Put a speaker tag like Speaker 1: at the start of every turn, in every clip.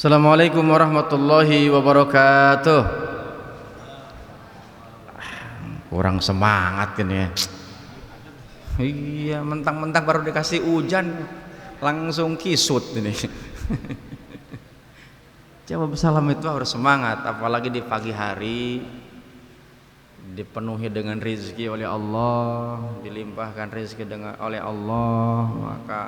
Speaker 1: Assalamualaikum warahmatullahi wabarakatuh. Kurang semangat ini ya. Iya, mentang-mentang baru dikasih hujan langsung kisut ini. Jawab salam itu harus semangat, apalagi di pagi hari dipenuhi dengan rezeki oleh Allah, dilimpahkan rezeki oleh Allah, maka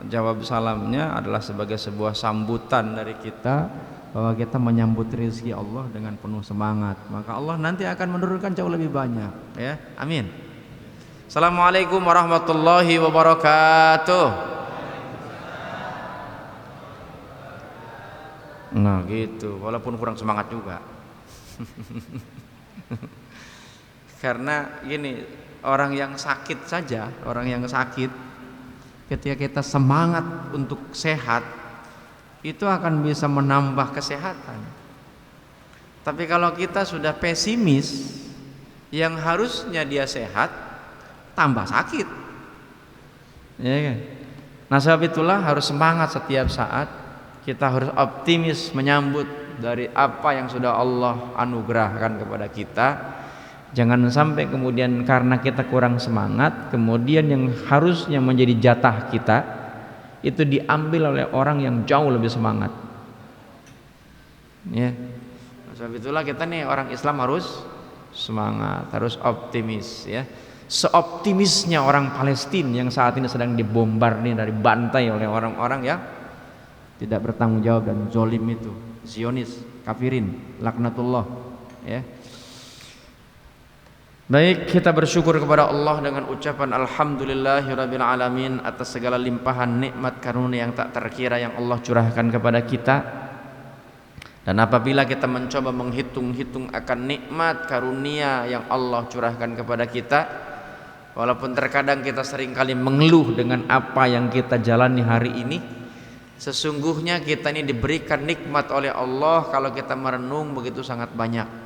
Speaker 1: jawab salamnya adalah sebagai sebuah sambutan dari kita bahwa kita menyambut rezeki Allah dengan penuh semangat, maka Allah nanti akan menurunkan jauh lebih banyak ya. Amin. Assalamualaikum warahmatullahi wabarakatuh. Nah gitu, walaupun kurang semangat juga. Karena gini, orang yang sakit saja, orang yang sakit ketika kita semangat untuk sehat itu akan bisa menambah kesehatan. Tapi kalau kita sudah pesimis, yang harusnya dia sehat tambah sakit, ya kan? Nah sebab itulah harus semangat setiap saat. Kita harus optimis menyambut dari apa yang sudah Allah anugerahkan kepada kita. Jangan sampai kemudian karena kita kurang semangat, kemudian yang harusnya menjadi jatah kita itu diambil oleh orang yang jauh lebih semangat. Ya. Sebab itulah kita nih orang Islam harus semangat, harus optimis ya. Seoptimisnya orang Palestina yang saat ini sedang dibombardir dari bantai oleh orang-orang yang tidak bertanggung jawab dan zolim itu, Zionis, kafirin, laknatullah ya. Baik, kita bersyukur kepada Allah dengan ucapan alhamdulillahirabbil alamin atas segala limpahan nikmat karunia yang tak terkira yang Allah curahkan kepada kita. Dan apabila kita mencoba menghitung-hitung akan nikmat karunia yang Allah curahkan kepada kita, walaupun terkadang kita seringkali mengeluh dengan apa yang kita jalani hari ini, sesungguhnya kita ini diberikan nikmat oleh Allah kalau kita merenung begitu sangat banyak.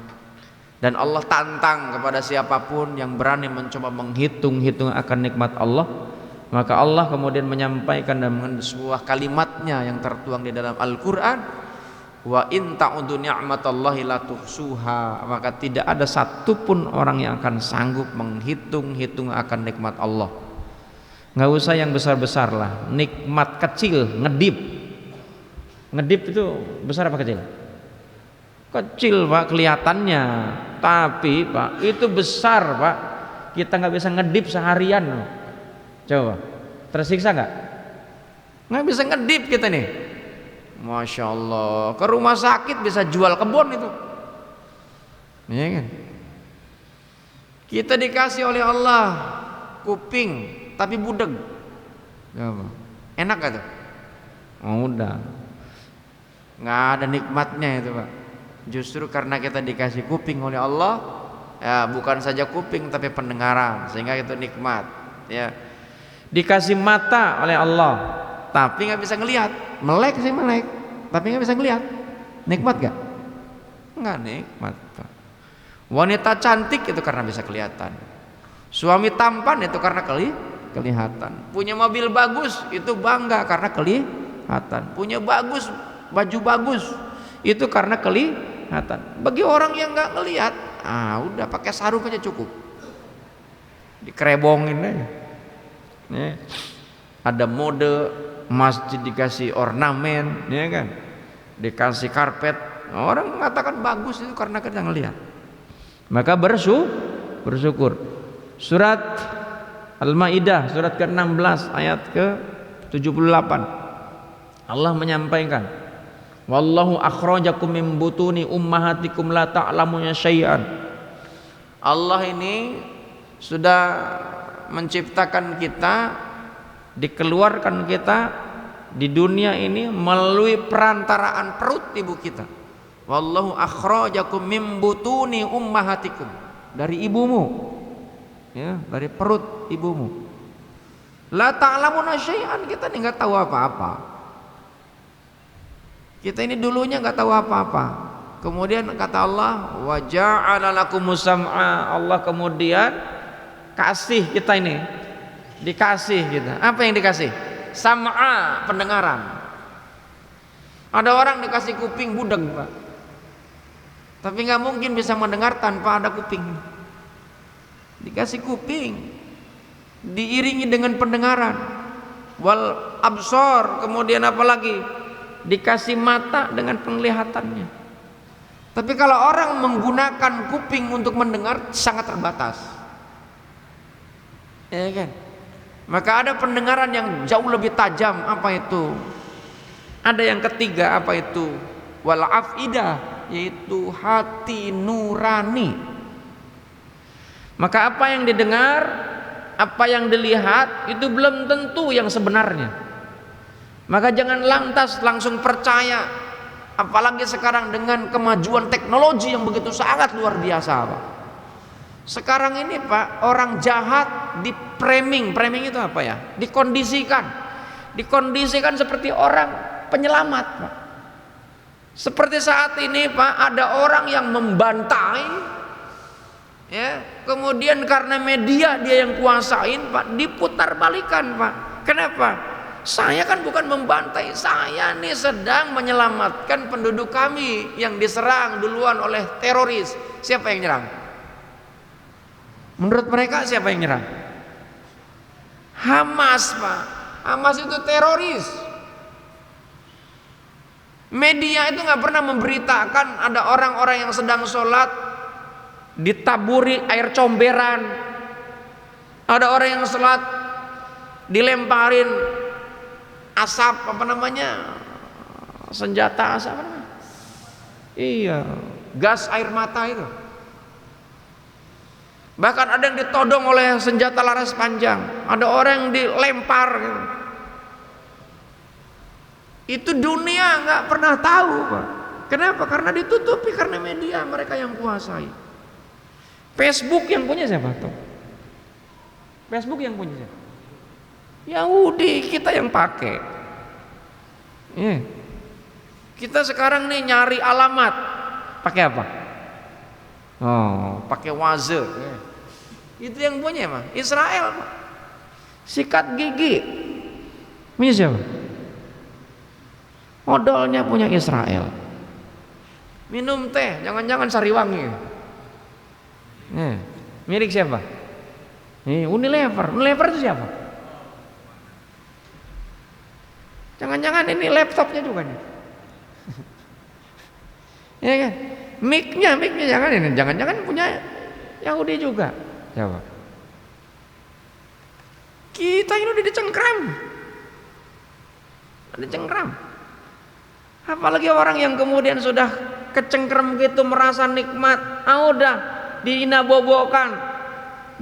Speaker 1: Dan Allah tantang kepada siapapun yang berani mencoba menghitung-hitung akan nikmat Allah, maka Allah kemudian menyampaikan dengan sebuah kalimatnya yang tertuang di dalam Al-Quran, wa in ta'udu ni'matallahi la tuhsuha, maka tidak ada satupun orang yang akan sanggup menghitung-hitung akan nikmat Allah. Nggak usah yang besar-besar lah, nikmat kecil, ngedip itu besar apa kecil? Kecil Pak kelihatannya, tapi Pak itu besar Pak. Kita nggak bisa ngedip seharian. Coba, tersiksa nggak? Nggak bisa ngedip kita nih. Masya Allah, ke rumah sakit bisa jual kebun itu, ya kan? Kita dikasih oleh Allah kuping tapi budeg, enak gak tuh? Oh, udah, nggak ada nikmatnya itu Pak. Justru karena kita dikasih kuping oleh Allah, ya bukan saja kuping tapi pendengaran, sehingga itu nikmat. Ya, dikasih mata oleh Allah, tapi nggak bisa ngelihat. Melek sih melek, tapi nggak bisa ngelihat. Nikmat gak? Nggak nikmat. Wanita cantik itu karena bisa kelihatan. Suami tampan itu karena kelihatan. Punya mobil bagus itu bangga karena kelihatan. Punya baju bagus itu karena kelihatan. Bagi orang yang nggak ngelihat, udah pakai sarung aja cukup, dikerebongin aja. Ya. Ada mode masjid dikasih ornamen, ya kan, dikasih karpet, orang mengatakan bagus itu karena kita ngelihat. Maka bersyukur. Surat Al-Maidah surat ke-16 ayat ke-78 Allah menyampaikan, wallahu akhrajakum min butuni ummahatikum la ta'lamuna syai'an. Allah ini sudah menciptakan kita, dikeluarkan kita di dunia ini melalui perantaraan perut ibu kita. Wallahu akhrajakum min butuni ummahatikum, dari ibumu, ya, dari perut ibumu. La ta'lamuna syai'an, kita ini nggak tahu apa-apa. Kita ini dulunya nggak tahu apa-apa. Kemudian kata Allah, wa ja'ala lakumus sam'a, Allah kemudian kasih kita ini, dikasih kita. Apa yang dikasih? Sam'a, pendengaran. Ada orang dikasih kuping budak, Pak. Tapi nggak mungkin bisa mendengar tanpa ada kuping. Dikasih kuping, diiringi dengan pendengaran, wal absor, kemudian apalagi dikasih mata dengan penglihatannya. Tapi kalau orang menggunakan kuping untuk mendengar sangat terbatas, ya kan? Maka ada pendengaran yang jauh lebih tajam. Apa itu? Ada yang ketiga, apa itu? Wal afidah, yaitu hati nurani. Maka apa yang didengar, apa yang dilihat itu belum tentu yang sebenarnya. Maka jangan lantas langsung percaya, apalagi sekarang dengan kemajuan teknologi yang begitu sangat luar biasa, Pak. Sekarang ini, Pak, orang jahat di framing itu apa ya? Dikondisikan seperti orang penyelamat, Pak. Seperti saat ini, Pak, ada orang yang membantai, ya, kemudian karena media dia yang kuasain, Pak, diputar balikan, Pak. Kenapa? Saya kan bukan membantai, saya nih sedang menyelamatkan penduduk kami yang diserang duluan oleh teroris. Siapa yang nyerang? Menurut mereka siapa yang nyerang? Hamas, Pak. Hamas itu teroris. Media itu nggak pernah memberitakan ada orang-orang yang sedang sholat ditaburi air comberan, ada orang yang sholat dilemparin asap, apa namanya, senjata asap, apa namanya? Iya, gas air mata itu. Bahkan ada yang ditodong oleh senjata laras panjang, ada orang yang dilempar gitu. Itu dunia nggak pernah tahu, Pak. Kenapa? Karena ditutupi, karena media mereka yang kuasai. Facebook yang punya siapa tuh? Facebook yang punya siapa? Yahudi, kita yang pakai. Kita sekarang nih nyari alamat pakai apa? Oh, pakai Waze. Itu yang punya, Pak. Israel, Pak. Sikat gigi punya siapa? Odolnya punya Israel. Minum teh, jangan-jangan Sariwangi. Milik siapa? Unilever. Unilever itu siapa? Jangan-jangan ini laptopnya juga nih. Ya kan? Mic-nya jangan-jangan punya Yahudi juga. Siapa? Kita ini udah dicengkram. Dicengkram. Apalagi orang yang kemudian sudah kecengkram gitu, merasa nikmat, udah diinabobokan.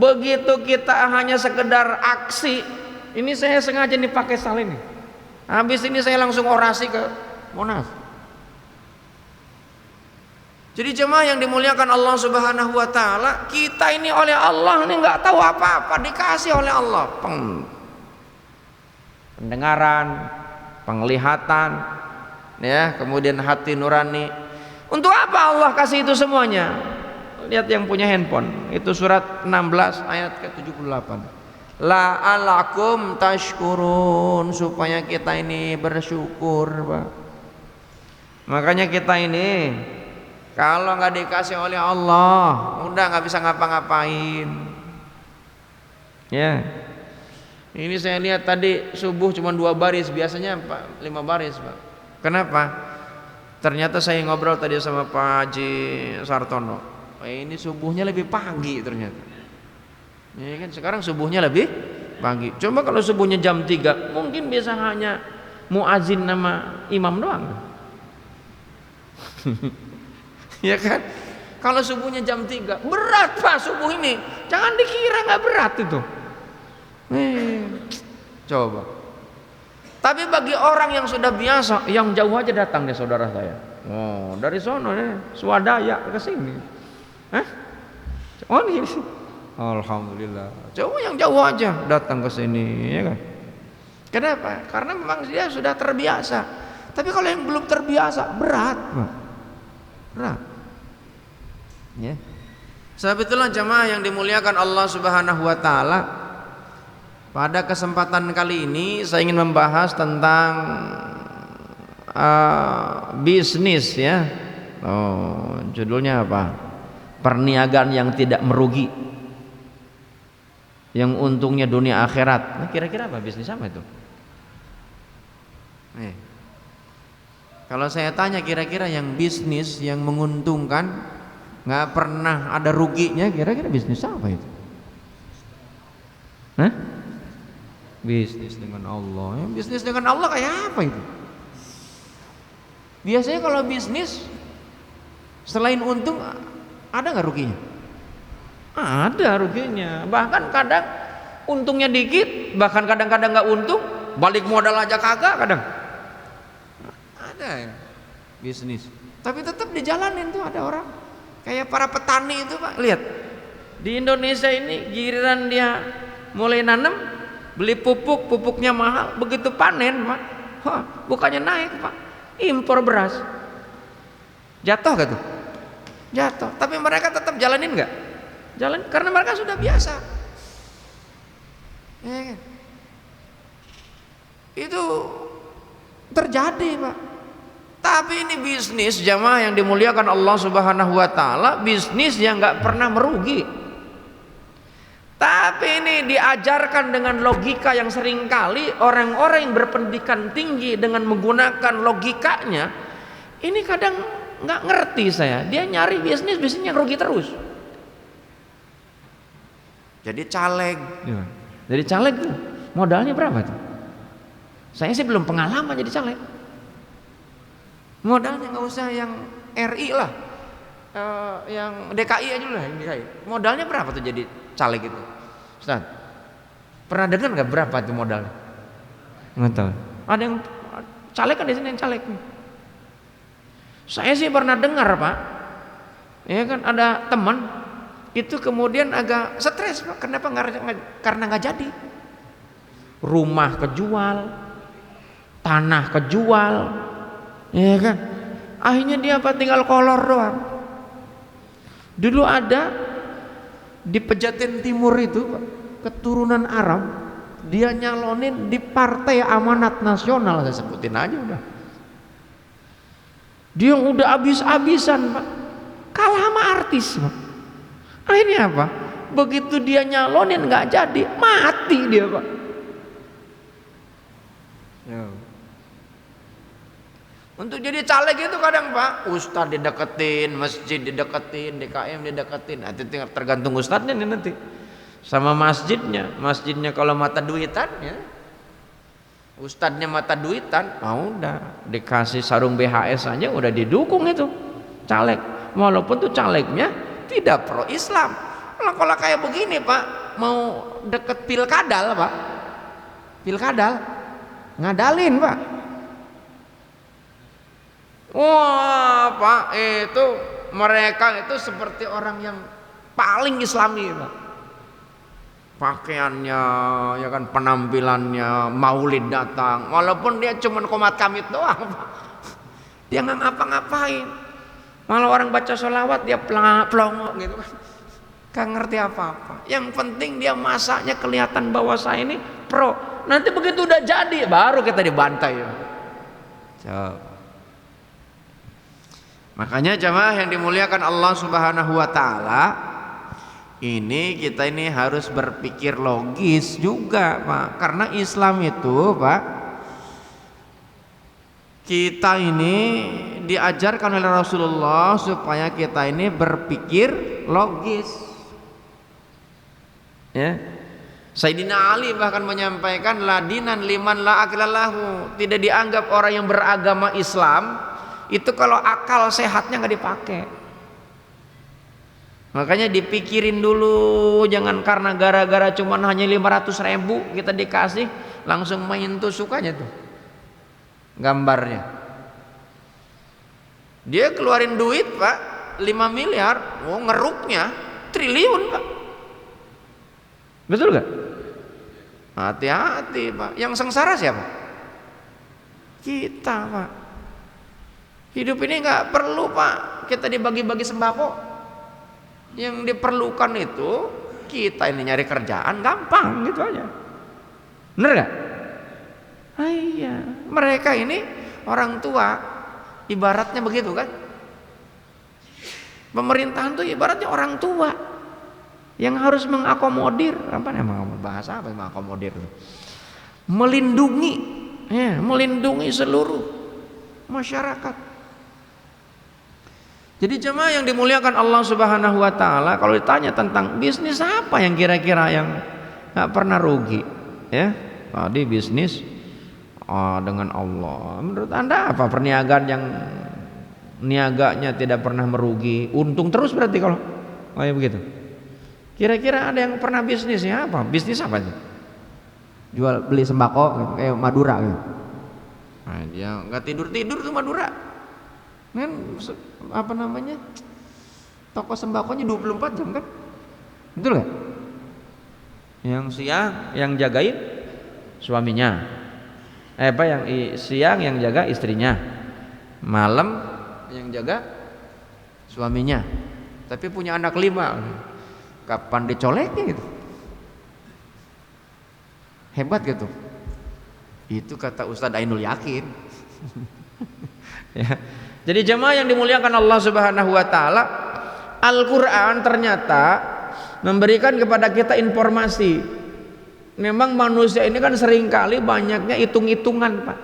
Speaker 1: Begitu kita hanya sekedar aksi, ini saya sengaja nih pakai salin nih. Habis ini saya langsung orasi ke Monas. Jadi jemaah yang dimuliakan Allah Subhanahu wa taala, kita ini oleh Allah nih nggak tahu apa-apa, dikasih oleh Allah pendengaran, penglihatan, ya, kemudian hati nurani. Untuk apa Allah kasih itu semuanya? Lihat yang punya handphone, itu surat 16 ayat ke-78. La'alakum tashkurun, supaya kita ini bersyukur, Pak. Makanya kita ini kalau nggak dikasih oleh Allah, udah nggak bisa ngapa-ngapain. Ya, ini saya lihat tadi subuh cuma 2 baris, biasanya 5 baris, Pak. Kenapa? Ternyata saya ngobrol tadi sama Pak Haji Sartono. Ini subuhnya lebih pagi ternyata. Ya kan, sekarang subuhnya lebih pagi. Coba kalau subuhnya jam 3, mungkin bisa hanya muazin nama imam doang. Ya kan? Kalau subuhnya jam 3, berat, Pak, subuh ini. Jangan dikira nggak berat itu. Coba. Tapi bagi orang yang sudah biasa, yang jauh aja datang deh saudara saya. Oh, dari sono nih, swadaya ke sini. Oh, ini. Alhamdulillah. Coba yang jauh aja datang ke sini, ya kan? Kenapa? Karena memang dia sudah terbiasa. Tapi kalau yang belum terbiasa, berat, Pak. Berat. Ya. Sebab itulah jemaah yang dimuliakan Allah Subhanahu wa taala, pada kesempatan kali ini saya ingin membahas tentang bisnis ya. Oh, judulnya apa? Perniagaan yang tidak merugi, yang untungnya dunia akhirat. Nah, kira-kira apa bisnis apa itu? Kalau saya tanya kira-kira yang bisnis yang menguntungkan nggak pernah ada ruginya, kira-kira bisnis apa itu? Hah? Bisnis dengan Allah. Bisnis dengan Allah kayak apa itu? Biasanya kalau bisnis selain untung ada nggak ruginya? Ada ruginya. Bahkan kadang untungnya dikit, bahkan kadang-kadang nggak untung, balik modal aja kagak kadang. Ada ya bisnis. Tapi tetap dijalanin tuh ada orang. Kayak para petani itu Pak, lihat di Indonesia ini giliran dia mulai nanam, beli pupuk, pupuknya mahal, begitu panen Pak, bukannya naik Pak, impor beras. Jatuh gak tuh? Jatuh. Tapi mereka tetap jalanin nggak? Jalan karena mereka sudah biasa. Ya, itu terjadi Pak. Tapi ini bisnis jamaah yang dimuliakan Allah Subhanahu wa taala, bisnis yang nggak pernah merugi. Tapi ini diajarkan dengan logika yang seringkali orang-orang yang berpendidikan tinggi dengan menggunakan logikanya, ini kadang nggak ngerti saya. Dia nyari bisnis yang rugi terus. Jadi caleg. Jadi caleg tuh modalnya berapa tuh? Saya sih belum pengalaman jadi caleg. Modalnya nggak usah yang RI lah, yang DKI aja lah, yang DKI. Modalnya berapa tuh jadi caleg itu, Ustaz? Pernah dengar nggak berapa tuh modalnya? Nggak tahu. Ada yang caleg kan di sini yang caleg. Saya sih pernah dengar Pak, ya kan ada teman itu kemudian agak stres Pak. Kenapa? Karena nggak jadi. Rumah kejual, tanah kejual. Ya kan, akhirnya dia apa tinggal kolor doang. Dulu ada di Pejaten Timur itu keturunan Arab, dia nyalonin di Partai Amanat Nasional, saya sebutin aja udah. Dia udah habis-habisan Pak, kalah sama artis Pak. Akhirnya apa? Begitu dia nyalonin nggak jadi, mati dia Pak. Ya. Untuk jadi caleg itu kadang Pak, ustadz dideketin, masjid dideketin, DKM dideketin. Nanti tergantung ustadznya nih nanti, sama masjidnya. Masjidnya kalau mata duitan ya, ustadznya mata duitan, udah dikasih sarung BHS aja udah didukung itu caleg. Walaupun tuh calegnya tidak pro Islam. Kalau kayak begini Pak, mau deket pilkadal Pak, pilkadal ngadalin Pak. Wah Pak, itu mereka itu seperti orang yang paling Islami Pak. Pakaiannya, ya kan, penampilannya, maulid datang, walaupun dia cuma komat kamit doang Pak. Dia nggak ngapa-ngapain. Malah orang baca sholawat dia plongo gitu kan, gak ngerti apa-apa. Yang penting dia masaknya kelihatan bahwa saya ini pro. Nanti begitu udah jadi baru kita dibantai ya. Coba. Makanya jamaah yang dimuliakan Allah Subhanahu wa taala, ini kita ini harus berpikir logis juga Pak. Karena Islam itu Pak, kita ini diajarkan oleh Rasulullah supaya kita ini berpikir logis. Ya. Sayyidina Ali bahkan menyampaikan ladinan liman la aqilallahu, tidak dianggap orang yang beragama Islam itu kalau akal sehatnya nggak dipakai. Makanya dipikirin dulu, jangan karena gara-gara cuman hanya 500.000 kita dikasih langsung main tusuk aja tuh gambarnya. Dia keluarin duit Pak 5 miliar, ngeruknya triliun Pak. Betul gak? Hati-hati Pak, yang sengsara siapa? Kita Pak. Hidup ini nggak perlu Pak kita dibagi-bagi sembako. Yang diperlukan itu kita ini nyari kerjaan gampang gitu aja. Bener gak? Iya, mereka ini orang tua ibaratnya begitu kan. Pemerintahan tuh ibaratnya orang tua yang harus mengakomodir, apa namanya bahasa apa mengakomodir? Melindungi, ya, melindungi seluruh masyarakat. Jadi jemaah yang dimuliakan Allah Subhanahu wa taala, kalau ditanya tentang bisnis apa yang kira-kira yang enggak pernah rugi, ya. Tadi bisnis dengan Allah. Menurut Anda apa perniagaan yang niaganya tidak pernah merugi, untung terus berarti kalau kayak begitu? Kira-kira ada yang pernah bisnisnya apa? Bisnis apa sih? Jual beli sembako kayak Madura gitu. Nah, dia enggak tidur-tidur tuh Madura. Kan apa namanya, toko sembakonya 24 jam kan, betul gak? Yang siang yang jagain suaminya, yang siang yang jaga istrinya, malam yang jaga suaminya, tapi punya anak 5, kapan dicoleknya gitu, hebat gitu. Itu kata Ustadz Ainul Yakin. Ya. Jadi jemaah yang dimuliakan Allah Subhanahu wa taala, Al-Qur'an ternyata memberikan kepada kita informasi. Memang manusia ini kan seringkali banyaknya hitung-hitungan, Pak.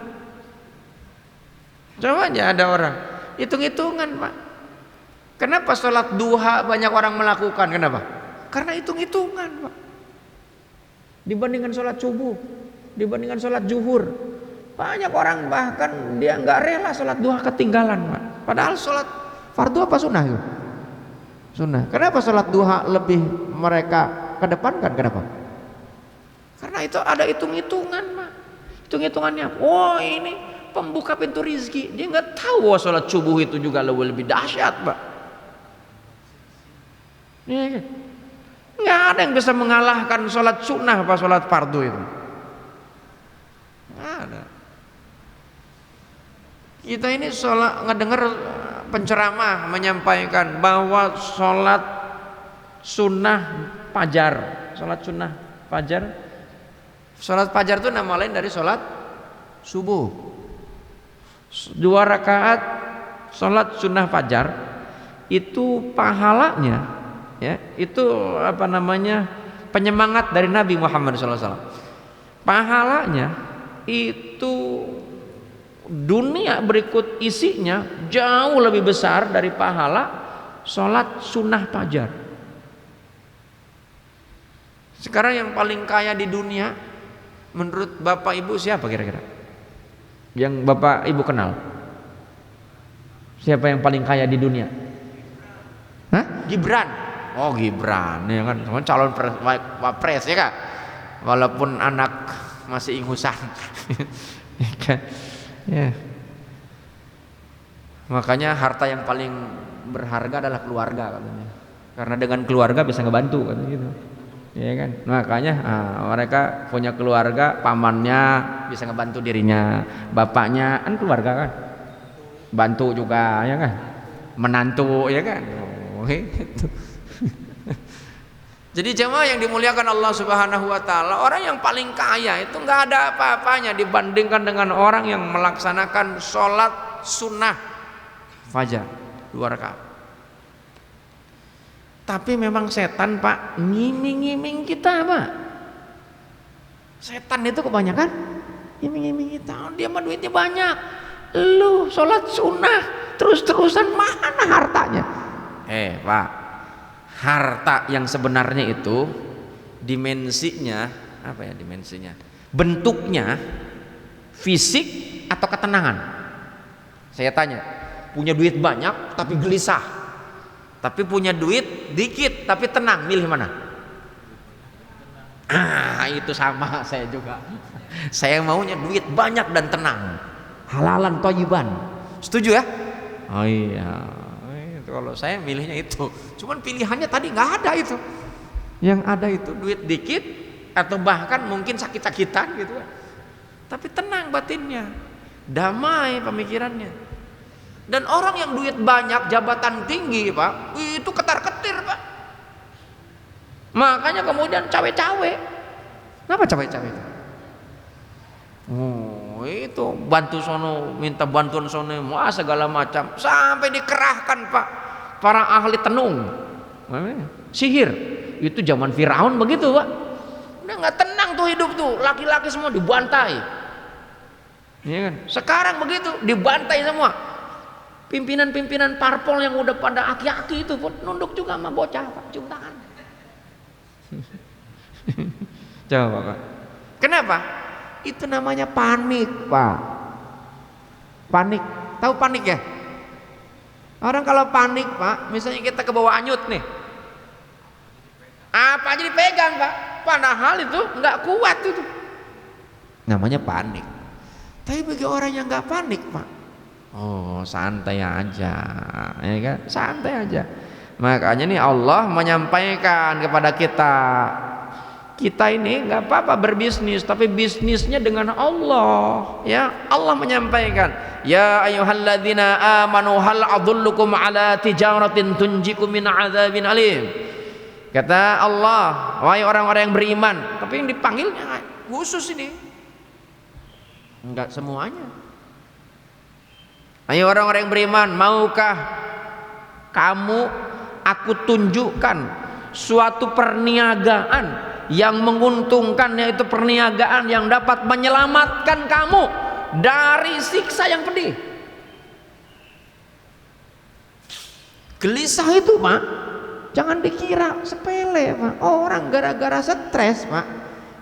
Speaker 1: Coba aja ada orang hitung-hitungan, Pak. Kenapa sholat duha banyak orang melakukan? Kenapa? Karena hitung-hitungan, Pak. Dibandingkan sholat subuh, dibandingkan sholat zuhur. Banyak orang bahkan dia nggak rela sholat duha ketinggalan, Pak. Padahal sholat fardu apa sunnah itu? Sunnah. Kenapa sholat duha lebih mereka kedepankan? Kenapa? Karena itu ada hitung-hitungan, Pak. Hitung-hitungannya. Oh, ini pembuka pintu rizki. Dia nggak tahu bahwa sholat subuh itu juga lebih dahsyat, Pak. Nggak ada yang bisa mengalahkan sholat sunnah apa sholat fardu itu. Nggak ada. Kita ini ngedengar penceramah menyampaikan bahwa sholat sunnah fajar, sholat fajar itu nama lain dari sholat subuh. 2 rakaat sholat sunnah fajar itu pahalanya, ya, itu apa namanya, penyemangat dari Nabi Muhammad SAW. Pahalanya itu dunia berikut isinya jauh lebih besar dari pahala sholat sunnah fajar. Sekarang yang paling kaya di dunia menurut Bapak Ibu siapa kira-kira? Yang Bapak Ibu kenal? Siapa yang paling kaya di dunia? Hah? Gibran. Oh, Gibran, ya kan, calon wapres ya Kak. Walaupun anak masih ingusan. Ya kan? Ya. Makanya harta yang paling berharga adalah keluarga katanya. Karena dengan keluarga bisa ngebantu katanya gitu. Ya kan? Makanya mereka punya keluarga, pamannya bisa ngebantu dirinya, bapaknya kan keluarga kan. Bantu juga ya kan. Menantu ya kan. Oh, gitu. Jadi jemaah yang dimuliakan Allah Subhanahu wa taala, orang yang paling kaya itu nggak ada apa-apanya dibandingkan dengan orang yang melaksanakan sholat sunnah fajar 2 rakaat. Tapi memang setan, Pak, ngiming-ngiming kita, Pak. Setan itu kebanyakan ngiming-ngiming kita. Dia mah duitnya banyak. Lu sholat sunnah terus-terusan, mana hartanya? Pak, harta yang sebenarnya itu dimensinya apa ya, dimensinya? Bentuknya fisik atau ketenangan? Saya tanya, punya duit banyak tapi gelisah, tapi punya duit dikit tapi tenang, milih mana? Itu sama saya juga. Saya maunya duit banyak dan tenang, halalan thayyiban. Setuju ya? Oh iya. Kalau saya milihnya itu. Cuman pilihannya tadi nggak ada itu. Yang ada itu duit dikit atau bahkan mungkin sakit-sakitan gitu kan. Tapi tenang batinnya, damai pemikirannya. Dan orang yang duit banyak, jabatan tinggi, Pak, itu ketar-ketir, Pak. Makanya kemudian cawe-cawe. Kenapa cawe-cawe itu? Oh, itu bantu sono, minta bantuan sono, wah segala macam, sampai dikerahkan Pak para ahli tenung, sihir. Itu zaman Firaun begitu Pak. Udah nggak tenang tuh hidup tuh, laki-laki semua dibantai. Ya kan? Sekarang begitu dibantai semua. Pimpinan-pimpinan parpol yang udah pada aki-aki itu pun nunduk juga sama bocah Pak, cium tangan. Coba Pak. Kenapa? Itu namanya panik Pak. Panik. Tahu panik ya? Orang kalau panik Pak, misalnya kita ke bawah anyut nih, apa aja dipegang Pak, padahal itu nggak kuat itu. Namanya panik. Tapi bagi orang yang nggak panik Pak, oh santai aja, ya kan? Santai aja. Makanya nih Allah menyampaikan kepada kita ini nggak apa-apa berbisnis, tapi bisnisnya dengan Allah. Ya, Allah menyampaikan, ya ayyuhalladzina amanu hal adullukum ala tijaratin tunjikum min adzabin alim. Kata Allah, wahai orang-orang yang beriman, tapi yang dipanggilnya khusus ini, enggak semuanya. Ayo orang-orang yang beriman, maukah kamu aku tunjukkan suatu perniagaan yang menguntungkan, yaitu perniagaan yang dapat menyelamatkan kamu dari siksa yang pedih. Gelisah itu Pak, jangan dikira sepele Pak. Orang gara-gara stres Pak,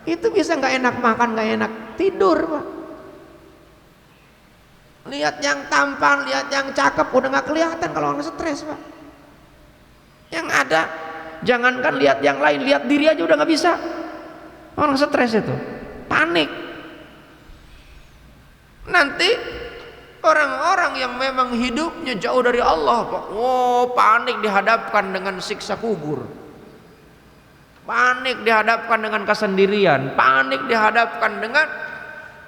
Speaker 1: itu bisa nggak enak makan, nggak enak tidur Pak. Lihat yang tampan, lihat yang cakep, udah nggak kelihatan kalau orang stres Pak. Yang ada, jangankan lihat yang lain, lihat diri aja udah nggak bisa. Orang stres itu, panik. Nanti orang-orang yang memang hidupnya jauh dari Allah Pak, oh panik dihadapkan dengan siksa kubur, panik dihadapkan dengan kesendirian, panik dihadapkan dengan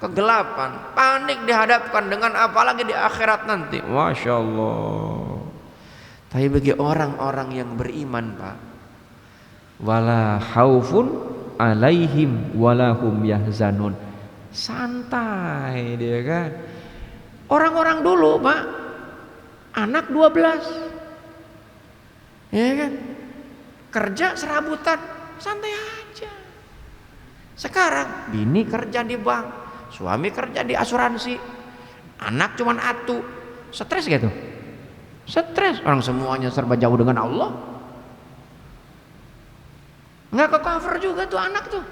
Speaker 1: kegelapan, panik dihadapkan dengan apalagi di akhirat nanti. Masya Allah. Tapi bagi orang-orang yang beriman Pak, wala khaufun alaihim walahum yahzanun, santai dia kan. Orang-orang dulu Pak, anak 12, ya kan, kerja serabutan, santai aja. Sekarang bini kerja di bank, suami kerja di asuransi, anak cuman atu, stres gitu. Stres, orang semuanya serba jauh dengan Allah. Nggak ke cover juga tuh anak tuh.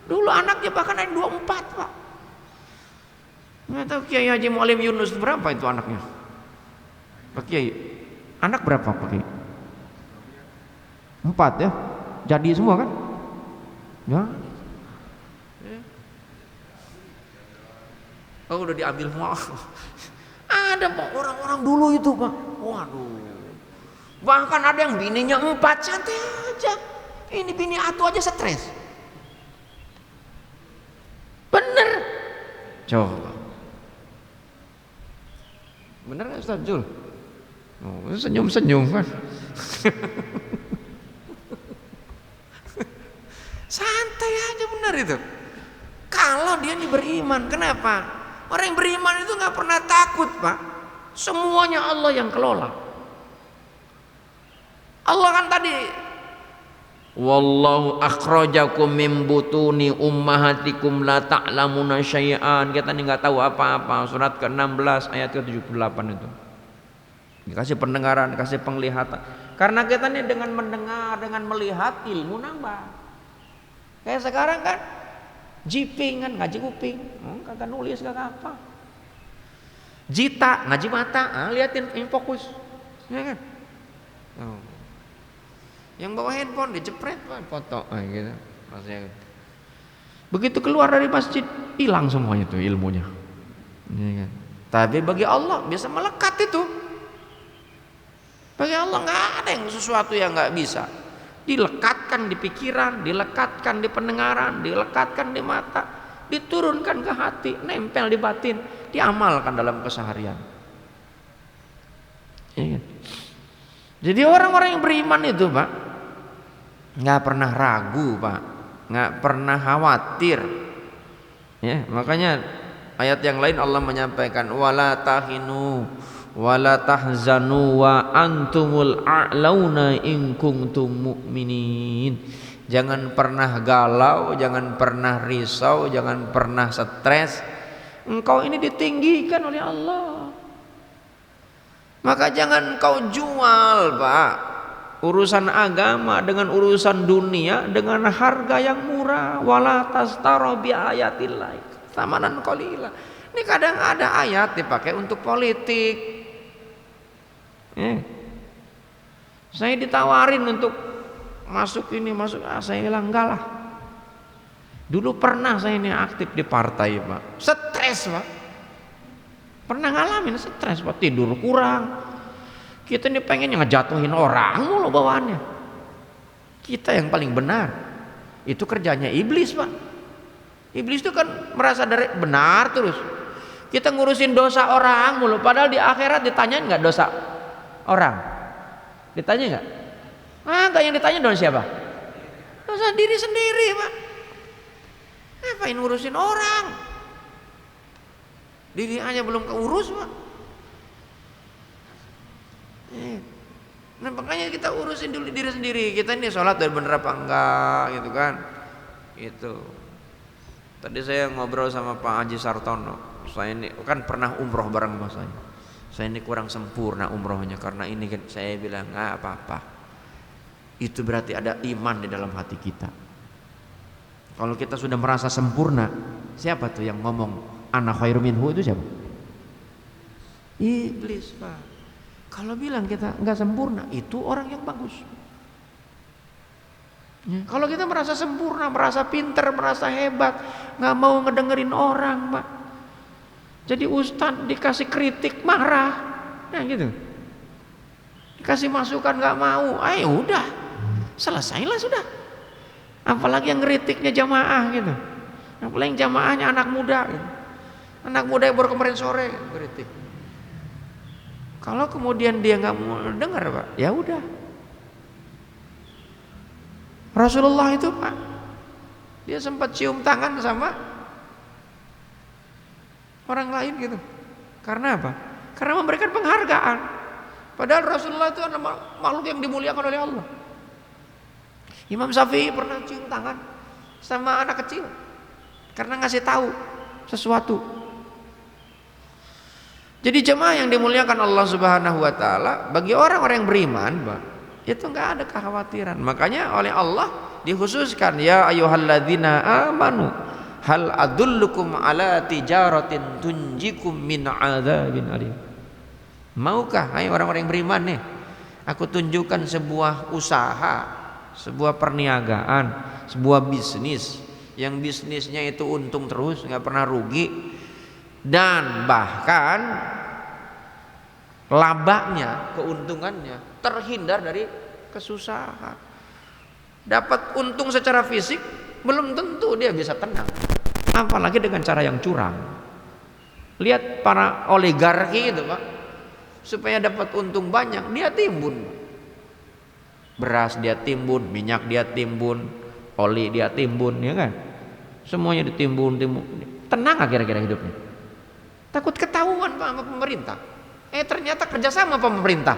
Speaker 1: Dulu anaknya bahkan ada 24 Pak. Nggak tahu Kiai Haji Mualim Yunus berapa itu anaknya. Pak Kiai, anak berapa Pak Kiai? 4 ya? Jadi semua kan? Ya. Oh udah diambil semua. Ada Pak orang-orang dulu itu Pak, waduh, bahkan ada yang bininya 4, santai aja. Ini bini atu aja stres. Bener, coba, bener nggak Ustaz Jul? Oh, senyum-senyum kan. Santai aja, bener itu. Kalau dia ini beriman, kenapa? Orang yang beriman itu nggak pernah takut Pak. Semuanya Allah yang kelola. Allah kan tadi, wallahu akhrajakum min butuni ummahatikum la ta'lamuna syai'an. Kita ini nggak tahu apa-apa. Surat ke-16 ayat ke-78 itu. Dikasih pendengaran, dikasih penglihatan. Karena kita ini dengan mendengar, dengan melihat, ilmu nambah. Kayak sekarang kan jiping kan, ngaji kuping, kagak nulis kagak apa. Jita ngaji mata, liatin fokus, ya kan? Oh. Yang bawa handphone dijepret foto, gitu. Maksudnya, begitu keluar dari masjid hilang semuanya tuh ilmunya, ya kan? Tapi bagi Allah bisa melekat itu. Bagi Allah nggak ada yang sesuatu yang nggak bisa. Dilekatkan di pikiran, dilekatkan di pendengaran, dilekatkan di mata, diturunkan ke hati, nempel di batin, diamalkan dalam keseharian. Ya. Jadi orang-orang yang beriman itu Pak, nggak pernah ragu Pak, nggak pernah khawatir. Ya, makanya Ayat yang lain Allah menyampaikan wala tahinu wala tahzanu wa antumul a'launa in kuntum mu'minin. Jangan pernah galau, jangan pernah risau, jangan pernah stres. Engkau ini ditinggikan oleh Allah. Maka jangan kau jual, Pak, urusan agama dengan urusan dunia dengan harga yang murah. Wala tastaru bi ayatillah thamanan qalila. Ini kadang ada ayat dipakai untuk politik. Saya ditawarin untuk masuk ini, saya bilang enggak lah. Dulu pernah saya ini aktif di partai, Pak. Stres, Pak. Pernah ngalamin stres, Pak. Tidur kurang. Kita ini pengen ngejatuhin orang mulu bawaannya. Kita yang paling benar. Itu kerjanya iblis, Pak. Iblis itu kan merasa dari benar terus. Kita ngurusin dosa orang mulu, padahal di akhirat ditanyain nggak dosa orang? Ditanya nggak? Enggak, yang ditanya dosa siapa? Dosa diri sendiri, Pak. Ngapain ngurusin orang? Diri aja belum keurus, Pak. Nah, makanya kita urusin dulu diri sendiri. Kita ini sholat udah bener apa enggak gitu kan? Itu. Tadi saya ngobrol sama Pak Haji Sartono. Saya ini kan pernah umroh bareng sama saya. Saya ini kurang sempurna umrohnya karena ini kan saya bilang enggak apa-apa. Itu berarti ada iman di dalam hati kita. Kalau kita sudah merasa sempurna, siapa tuh yang ngomong ana khairu minhu itu siapa? Iblis, Pak. Kalau bilang kita enggak sempurna, itu orang yang bagus. Ya. Kalau kita merasa sempurna, merasa pinter, merasa hebat, nggak mau ngedengerin orang, Pak. Jadi ustadz dikasih kritik marah, nah gitu. Dikasih masukan nggak mau, ayo udah, selesailah sudah. Apalagi yang kritiknya jamaah gitu, apalagi yang jamaahnya anak muda, gitu. Anak muda yang baru kemarin sore kritik. Kalau kemudian dia nggak mau dengar, Pak, ya udah. Rasulullah itu, Pak, dia sempat cium tangan sama orang lain gitu. Karena apa? Karena memberikan penghargaan. Padahal Rasulullah itu adalah makhluk yang dimuliakan oleh Allah. Imam Syafi'i pernah cium tangan sama anak kecil karena ngasih tahu sesuatu. Jadi jemaah yang dimuliakan Allah Subhanahu wa taala, bagi orang-orang yang beriman, Pak, itu enggak ada kekhawatiran. Makanya oleh Allah dikhususkan, ya ayyuhalladzina amanu hal adullukum ala tijaratin tunjikum min adzabin alim. Maukah hai orang-orang yang beriman nih, aku tunjukkan sebuah usaha, sebuah perniagaan, sebuah bisnis yang bisnisnya itu untung terus, nggak pernah rugi, dan bahkan labanya, keuntungannya terhindar dari kesusahan. Dapat untung secara fisik belum tentu dia bisa tenang, apalagi dengan cara yang curang. Lihat para oligarki itu, Pak, supaya dapat untung banyak dia timbun beras, dia timbun minyak, dia timbun oli, dia timbun, ya kan, semuanya ditimbun. Tenang gak kira-kira hidupnya? Takut ketahuan, Pak, sama pemerintah. Ternyata kerjasama pemerintah,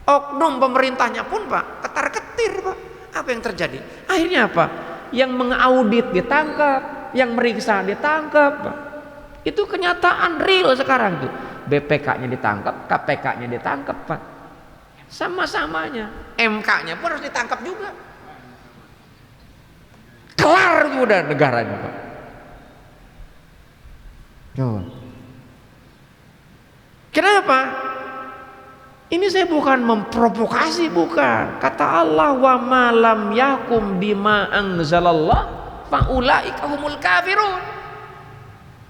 Speaker 1: oknum pemerintahnya pun, Pak, ketar-ketir, Pak. Apa yang terjadi? Akhirnya apa? Yang mengaudit ditangkap, yang meriksa ditangkap, Pak. Itu kenyataan real sekarang tuh. BPK-nya ditangkap, KPK-nya ditangkap, Pak. Sama-samanya. MK-nya pun harus ditangkap juga. Kelar udah negaranya, Pak. Coba. Kenapa? Ini saya bukan memprovokasi, bukan. Kata Allah, wa ma lam yakum bima anzalallah faulaika humul kafirun.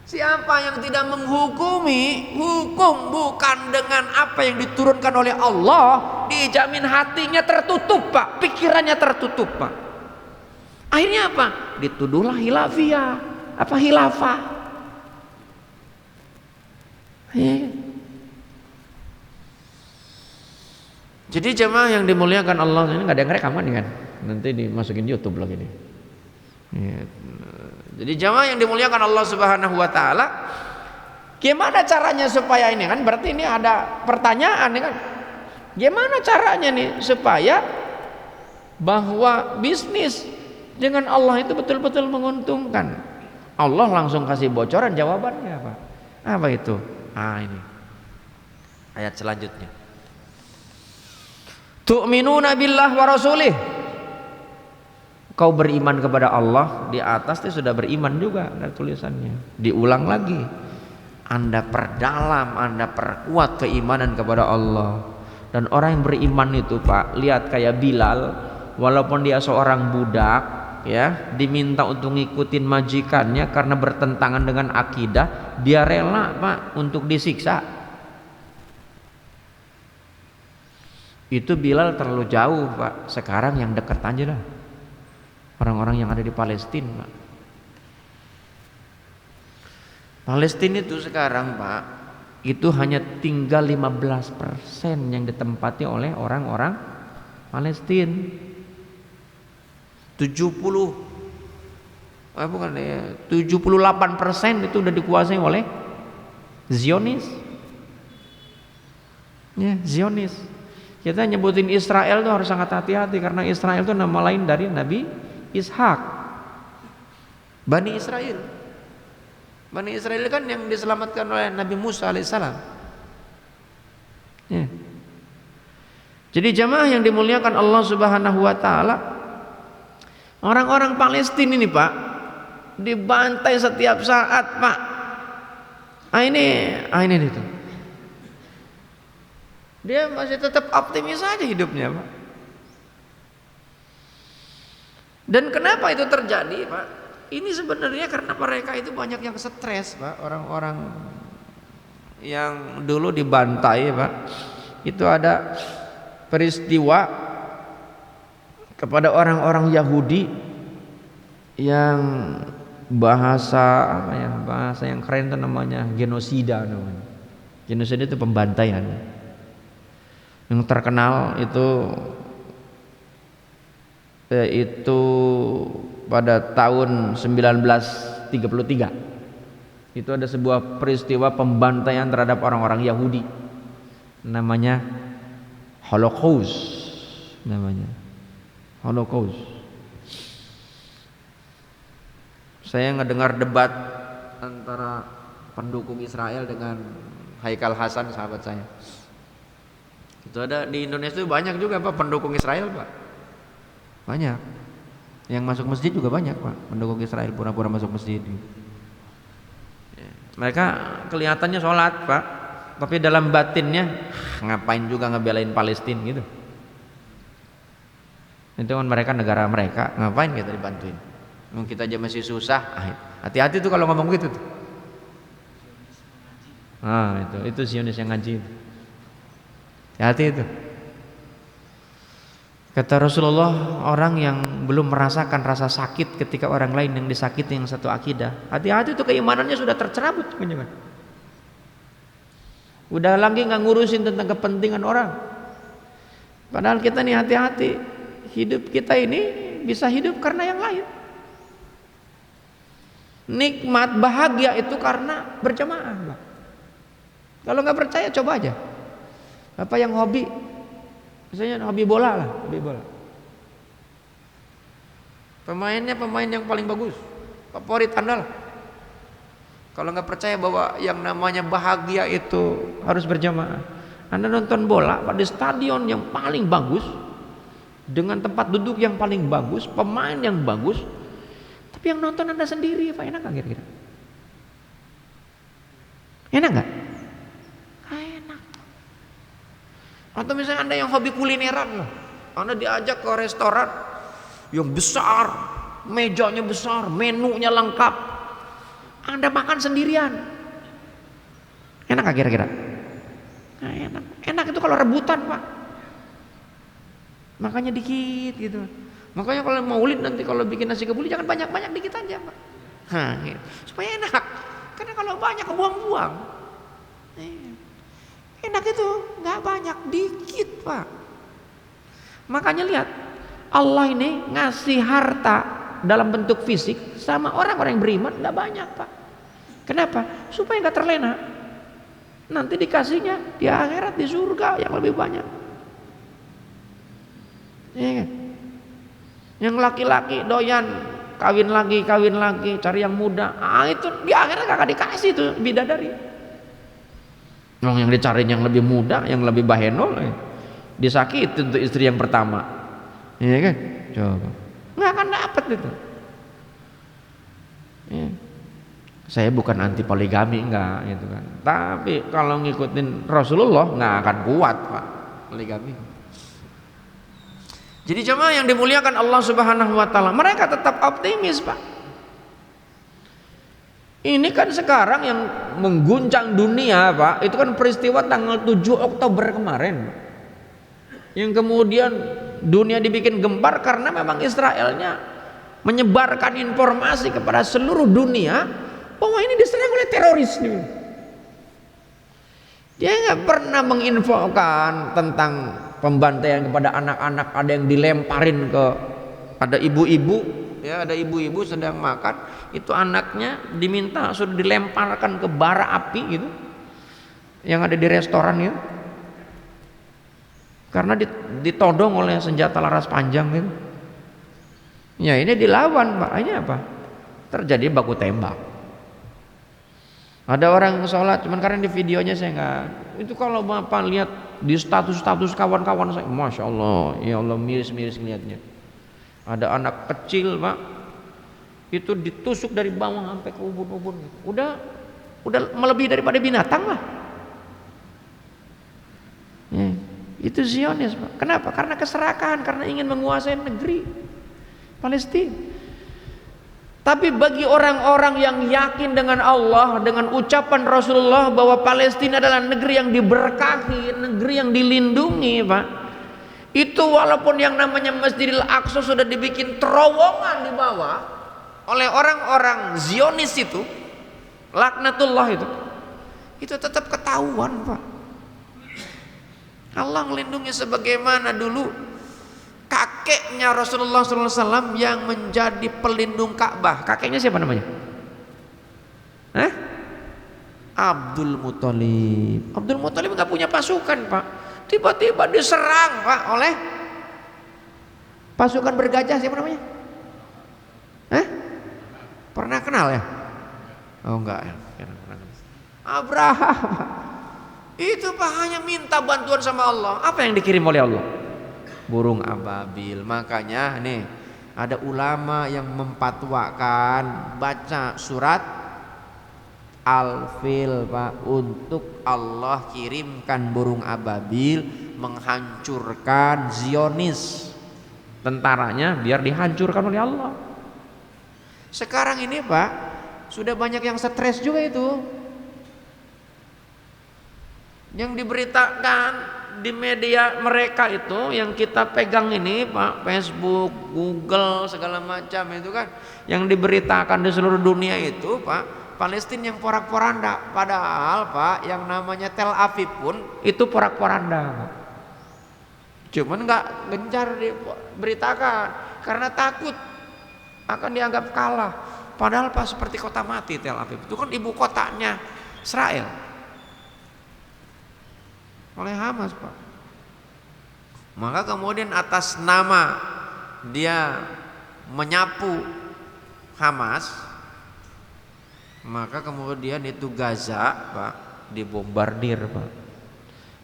Speaker 1: Siapa yang tidak menghukumi, hukum bukan dengan apa yang diturunkan oleh Allah, dijamin hatinya tertutup, Pak, pikirannya tertutup, Pak. Akhirnya apa? Dituduhlah hilafiyah, apa hilafah. Jadi jemaah yang dimuliakan Allah, ini nggak ada yang rekaman kan? Nanti dimasukin YouTube lagi nih. Jadi jamaah yang dimuliakan Allah Subhanahu wa taala, gimana caranya supaya ini kan berarti ini ada pertanyaan nih kan. Gimana caranya nih supaya bahwa bisnis dengan Allah itu betul-betul menguntungkan? Allah langsung kasih bocoran jawabannya apa? Apa itu? Ini ayat selanjutnya. Tu'minuna billah wa rasulih. Kau beriman kepada Allah, di atas itu sudah beriman juga ada tulisannya. Diulang lagi. Anda perdalam, Anda perkuat keimanan kepada Allah. Dan orang yang beriman itu, Pak, lihat kayak Bilal, walaupun dia seorang budak, ya, diminta untuk ngikutin majikannya karena bertentangan dengan akidah, dia rela, Pak, untuk disiksa. Itu Bilal terlalu jauh, Pak. Sekarang yang dekat aja lah. Orang-orang yang ada di Palestina, Pak. Palestina itu sekarang, Pak, itu hanya tinggal 15% yang ditempati oleh orang-orang Palestina. 78% itu udah dikuasai oleh Zionis. Ya, Zionis. Kita nyebutin Israel itu harus sangat hati-hati karena Israel itu nama lain dari Nabi Ishak. Bani Israel. Bani Israel kan yang diselamatkan oleh Nabi Musa alaihissalam. Ya. Jadi jamaah yang dimuliakan Allah Subhanahu wa taala, orang-orang Palestina ini, Pak, dibantai setiap saat, Pak. Ini itu. Dia masih tetap optimis aja hidupnya, Pak. Dan kenapa itu terjadi, Pak? Ini sebenarnya karena mereka itu banyak yang stres, Pak. Orang-orang yang dulu dibantai, Pak, itu ada peristiwa kepada orang-orang Yahudi yang bahasa yang keren itu namanya genosida namanya. Genosida itu pembantaian. Yang terkenal itu pada tahun 1933. Itu ada sebuah peristiwa pembantaian terhadap orang-orang Yahudi. Namanya Holocaust. Saya ngedengar debat antara pendukung Israel dengan Haikal Hasan, sahabat saya. Itu ada di Indonesia itu banyak juga, Pak, pendukung Israel, Pak. Banyak. Yang masuk masjid juga banyak, Pak, pendukung Israel pura-pura masuk masjid. Mereka kelihatannya sholat, Pak, tapi dalam batinnya ngapain juga ngebelain Palestina gitu. Itu kan mereka negara mereka, ngapain kita dibantuin? Kita aja masih susah. Hati-hati tuh kalau ngomong gitu tuh. Itu Zionis yang ngaji itu. Hati-hati itu. Kata Rasulullah, orang yang belum merasakan rasa sakit ketika orang lain yang disakiti yang satu akidah, hati-hati itu keimanannya sudah tercerabut, kan? Udah lagi nggak ngurusin tentang kepentingan orang. Padahal kita nih hati-hati, hidup kita ini bisa hidup karena yang lain. Nikmat bahagia itu karena berjamaah, Pak. Kalau nggak percaya coba aja. Bapak yang hobi, misalnya hobi bola lah, hobi bola. Pemainnya pemain yang paling bagus, favorit Anda lah. Kalau nggak percaya bahwa yang namanya bahagia itu harus berjamaah, Anda nonton bola pada stadion yang paling bagus, dengan tempat duduk yang paling bagus, pemain yang bagus, tapi yang nonton Anda sendiri, Pak, enak nggak kira-kira? Enak nggak? Enak. Atau misalnya Anda yang hobi kulineran, Anda diajak ke restoran yang besar, mejanya besar, menunya lengkap, Anda makan sendirian, enak gak kira-kira? Nah, enak itu kalau rebutan, Pak, makanya dikit gitu. Makanya kalau maulid nanti kalau bikin nasi kebuli jangan banyak-banyak, dikit aja, Pak. Gitu. Supaya enak, karena kalau banyak kebuang-buang. Enak itu nggak banyak, dikit, Pak. Makanya lihat, Allah ini ngasih harta dalam bentuk fisik sama orang-orang yang beriman nggak banyak, Pak. Kenapa? Supaya nggak terlena. Nanti dikasihnya di akhirat, di surga yang lebih banyak. Ya kan? Yang laki-laki doyan kawin lagi, cari yang muda. Itu di akhirat kakak dikasih tuh bidadari. Yang dicari yang lebih muda, yang lebih bahenol, disakiti untuk istri yang pertama. Iya kan? Coba. Nggak akan dapat itu. Ya. Saya bukan anti poligami, enggak gitu kan. Tapi kalau ngikutin Rasulullah nggak akan kuat, Pak, poligami. Jadi jemaah yang dimuliakan Allah Subhanahu wa taala, mereka tetap optimis, Pak. Ini kan sekarang yang mengguncang dunia, Pak, itu kan peristiwa tanggal 7 Oktober kemarin. Yang kemudian dunia dibikin gempar karena memang Israelnya menyebarkan informasi kepada seluruh dunia bahwa ini diserang oleh teroris. Dia nggak pernah menginfokan tentang pembantaian kepada anak-anak, ada yang dilemparin ke, ada ibu-ibu, ya, ada ibu-ibu sedang makan, itu anaknya diminta sudah dilemparkan ke bara api gitu, yang ada di restoran gitu, karena ditodong oleh senjata laras panjang gitu. Ya ini dilawan, Pak. Ini apa? Terjadi baku tembak. Ada orang sholat, cuman karena di videonya saya nggak. Itu kalau Bapak lihat di status kawan-kawan saya, masya Allah, ya Allah, miris-miris ngeliatnya. Ada anak kecil, Pak, itu ditusuk dari bawah sampai ke ubun-ubun. Udah melebihi daripada binatang lah. Ya, itu Zionis, Pak. Kenapa? Karena keserakahan, karena ingin menguasai negeri Palestina. Tapi bagi orang-orang yang yakin dengan Allah, dengan ucapan Rasulullah bahwa Palestina adalah negeri yang diberkahi, negeri yang dilindungi, Pak, itu walaupun yang namanya Masjidil Aqsa sudah dibikin terowongan di bawah oleh orang-orang Zionis itu, laknatullah itu tetap ketahuan, Pak. Allah melindungi sebagaimana dulu kakeknya Rasulullah SAW yang menjadi pelindung Ka'bah. Kakeknya siapa namanya? Abdul Muthalib. Abdul Muthalib nggak punya pasukan, Pak. Tiba-tiba diserang, Pak, oleh pasukan bergajah. Siapa namanya? Pernah kenal ya? Oh enggak ya. Abraham. Itu, Pak, hanya minta bantuan sama Allah. Apa yang dikirim oleh Allah? Burung ababil. Makanya nih ada ulama yang memfatwakan baca surat Al-Fil, Pak, untuk Allah kirimkan burung ababil menghancurkan Zionis, tentaranya biar dihancurkan oleh Allah. Sekarang ini, Pak, sudah banyak yang stres juga itu, yang diberitakan di media mereka itu yang kita pegang ini, Pak, Facebook, Google, segala macam itu kan yang diberitakan di seluruh dunia itu, Pak, Palestina yang porak-poranda. Padahal, Pak, yang namanya Tel Aviv pun itu porak-poranda, Pak. Cuman nggak gencar diberitakan karena takut akan dianggap kalah. Padahal, Pak, seperti kota mati Tel Aviv itu kan ibu kotanya Israel oleh Hamas, Pak. Maka kemudian atas nama dia menyapu Hamas, maka kemudian itu Gaza, Pak, dibombardir, Pak.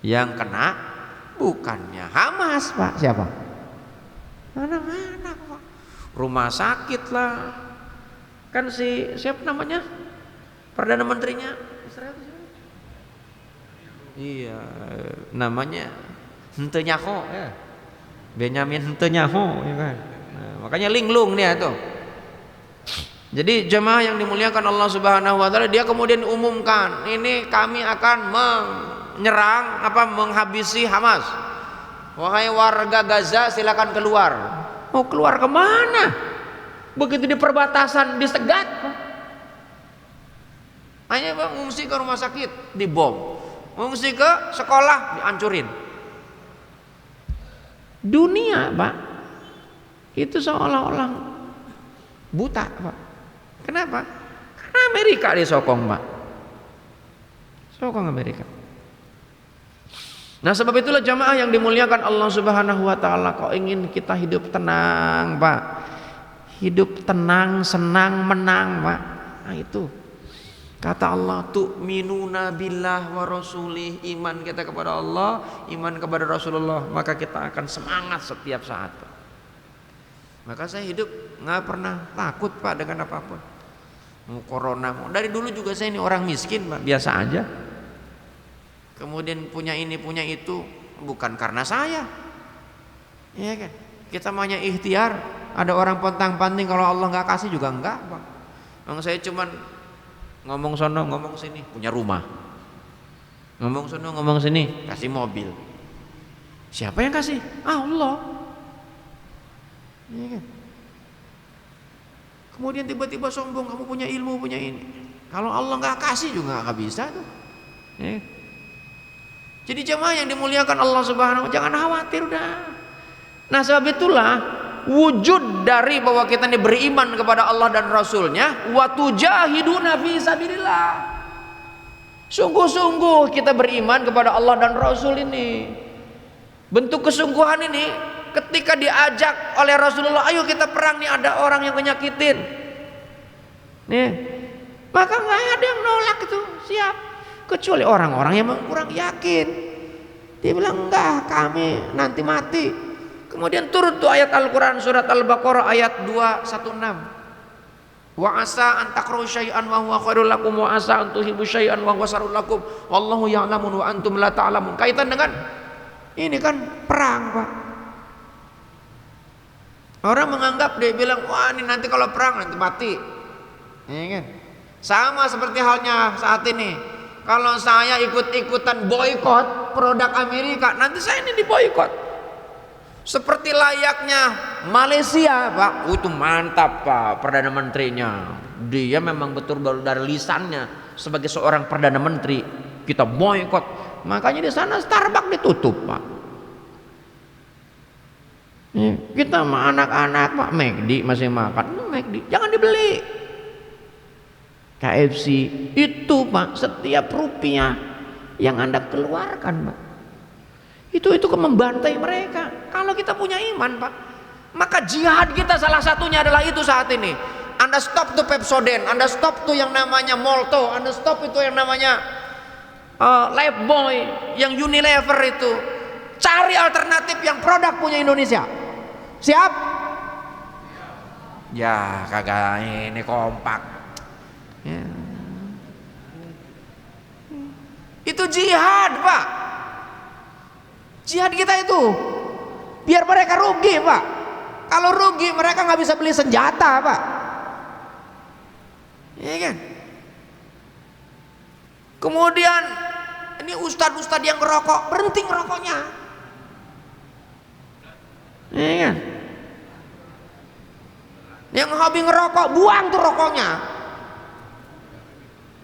Speaker 1: Yang kena bukannya Hamas, Pak. Siapa? Anak-anak, Pak. Rumah sakit lah. Kan siapa namanya? Perdana Menterinya Israel. Iya, namanya Netanyahu, ya. Benyamin Netanyahu, ya kan. Nah, makanya linglung dia tuh. Jadi jemaah yang dimuliakan Allah Subhanahu wa taala, dia kemudian umumkan, ini kami akan menghabisi Hamas. Wahai warga Gaza, silakan keluar. Mau keluar kemana? Begitu di perbatasan disegat, hanya mengungsi ke rumah sakit dibom, mengungsi ke sekolah dihancurin. Dunia, Pak, itu seolah-olah buta, Pak. Kenapa? Karena Amerika disokong, Pak. Sokong Amerika. Nah, sebab itulah jamaah yang dimuliakan Allah Subhanahu wa taala, kau ingin kita hidup tenang, Pak. Hidup tenang, senang, menang, Pak. Nah, itu. Kata Allah, tu'minuna billah wa rasulih, iman kita kepada Allah, iman kepada Rasulullah, maka kita akan semangat setiap saat, Pak. Maka saya hidup nggak pernah takut, Pak, dengan apapun. Mau corona, mau dari dulu juga saya ini orang miskin, Pak, biasa aja. Kemudian punya ini punya itu bukan karena saya, ya kan? Kita maunya ikhtiar. Ada orang pontang-panting kalau Allah nggak kasih juga enggak, Pak. Memang saya cuman ngomong sono ngomong sini punya rumah, ngomong sono ngomong sini kasih mobil. Siapa yang kasih? Allah. Ya kan? Kemudian tiba-tiba sombong, kamu punya ilmu, punya ini. Kalau Allah nggak kasih juga nggak bisa tuh. Ya. Jadi jemaah yang dimuliakan Allah Subhanahu wa taala, jangan khawatir udah. Nah, sebab itulah wujud dari bahwa kita ini beriman kepada Allah dan Rasulnya, wa tujahiduna fi sabilillah. Sungguh-sungguh kita beriman kepada Allah dan Rasul ini. Bentuk kesungguhan ini ketika diajak oleh Rasulullah, ayo kita perang nih, ada orang yang menyakitin. Nih, maka nggak ada yang nolak itu, siap. Kecuali orang-orang yang kurang yakin. Dia bilang enggak, kami nanti mati. Kemudian turun tuh ayat Al-Quran surat Al-Baqarah ayat 216. Wa asa an takrahu syai'an wa huwa khairul lakum wa asa an tuhibbu syai'an wa huwa syarrul lakum wallahu ya'lamun wa antum la ta'lamun. Kaitan dengan ini kan perang, Pak. Orang menganggap, dia bilang, wah ini nanti kalau perang nanti mati. Ya kan? Sama seperti halnya saat ini. Kalau saya ikut-ikutan boikot produk Amerika, nanti saya ini diboikot. Seperti layaknya Malaysia, Pak. Itu mantap, Pak, Perdana Menterinya. Dia memang betul dari lisannya sebagai seorang Perdana Menteri kita boikot. Makanya di sana Starbucks ditutup, Pak. Kita sama anak-anak, Pak, McD masih makan. McD jangan dibeli. KFC itu, Pak, setiap rupiah yang Anda keluarkan, Pak, itu membantai mereka. Kalau kita punya iman, Pak, maka jihad kita salah satunya adalah itu saat ini. Anda stop tuh Pepsodent, Anda stop tuh yang namanya Molto, Anda stop itu yang namanya Lifebuoy, yang Unilever itu. Cari alternatif yang produk punya Indonesia. Siap? Ya kagak, ini kompak. Ya. Itu jihad, Pak. Jihad kita itu biar mereka rugi, Pak. Kalau rugi mereka nggak bisa beli senjata, Pak. Iya kan? Kemudian ini ustadz-ustadz yang ngerokok, berhenti ngerokoknya. Iya kan? Yang hobi ngerokok, buang tuh rokoknya.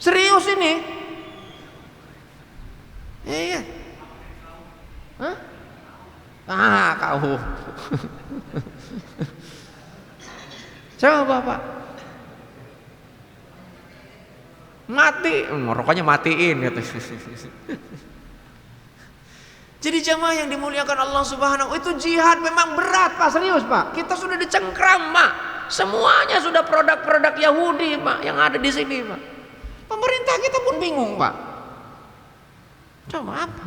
Speaker 1: Serius ini? Iya. Hah? Ah, kau. Coba, Pak. Mati, rokoknya matiin gitu. Jadi jamaah yang dimuliakan Allah Subhanahu, itu jihad memang berat, Pak, serius, Pak. Kita sudah dicengkram, Pak. Semuanya sudah produk-produk Yahudi, Pak, yang ada di sini, Pak. Pemerintah kita pun bingung, Pak. Coba apa?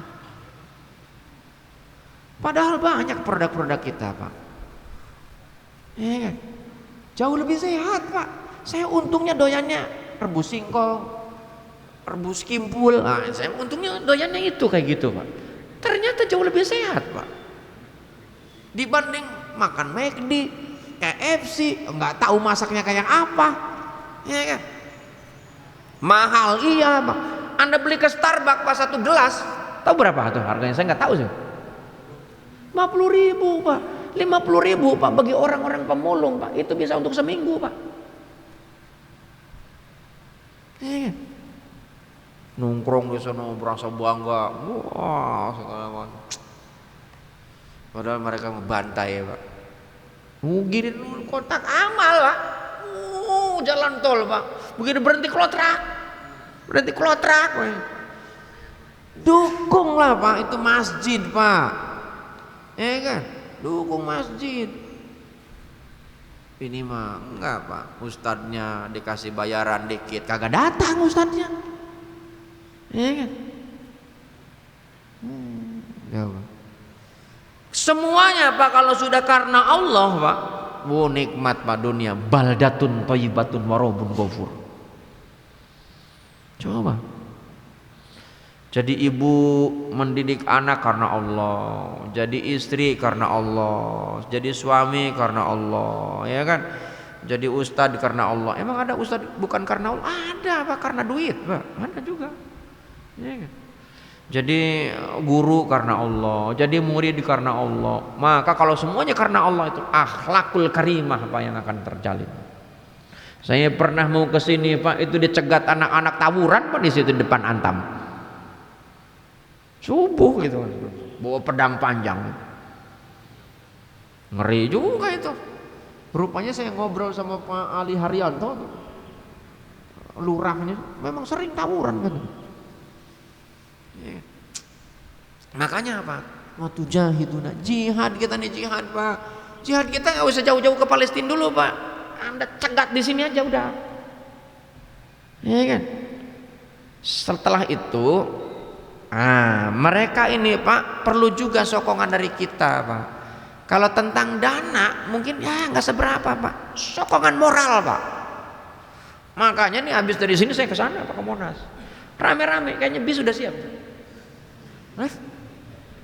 Speaker 1: Padahal banyak produk-produk kita, Pak. Iya kan? Jauh lebih sehat, Pak. Saya untungnya doyannya rebus singkong, rebus kimpul. Nah, saya untungnya doyannya itu kayak gitu, Pak. Ternyata jauh lebih sehat, Pak. Dibanding makan McD, KFC, nggak tahu masaknya kayak apa. Iya kan? Mahal, iya, Pak. Anda beli ke Starbucks pas satu gelas, tahu berapa tuh harganya? Saya nggak tahu sih. 50.000, Pak. 50.000, Pak, bagi orang-orang pemulung, Pak. Itu bisa untuk seminggu, Pak. Nongkrong di sana berasa bangga. Wah, segala macam. Padahal mereka membantai, Pak. Giring kotak amal, Pak. jalan tol Pak, begitu berhenti klotrak, dukunglah Pak, itu masjid Pak, ya kan, dukung masjid. Ini mah enggak Pak, ustadznya dikasih bayaran dikit, kagak datang ustadznya, ya kan. Ya Pak. Semuanya Pak kalau sudah karena Allah Pak, nikmat Pak dunia, baldatun thayyibatun warabun ghafur. Coba. Jadi ibu mendidik anak karena Allah, jadi istri karena Allah, jadi suami karena Allah, ya kan? Jadi ustadz karena Allah. Emang ada ustadz bukan karena Allah? Ada Pak, karena duit Pak, ada juga. Ya kan? Jadi guru karena Allah, jadi murid karena Allah. Maka kalau semuanya karena Allah itu akhlakul karimah Pak yang akan terjalin. Saya pernah mau ke sini Pak, itu dicegat anak-anak tawuran Pak di situ depan Antam. Subuh gitu, bawa pedang panjang. Ngeri juga itu. Rupanya saya ngobrol sama Pak Ali Haryanto, lurahnya, memang sering tawuran kan. Ya. Makanya apa? Waktu jahiduna, jihad kita nih, jihad Pak. Jihad kita nggak usah jauh-jauh ke Palestina dulu Pak. Anda cegat di sini aja udah. Ya kan? Setelah itu, mereka ini Pak perlu juga sokongan dari kita Pak. Kalau tentang dana mungkin ya nggak seberapa Pak. Sokongan moral Pak. Makanya nih habis dari sini saya ke sana Pak, ke Monas. Rame-rame, kayaknya bis sudah siap.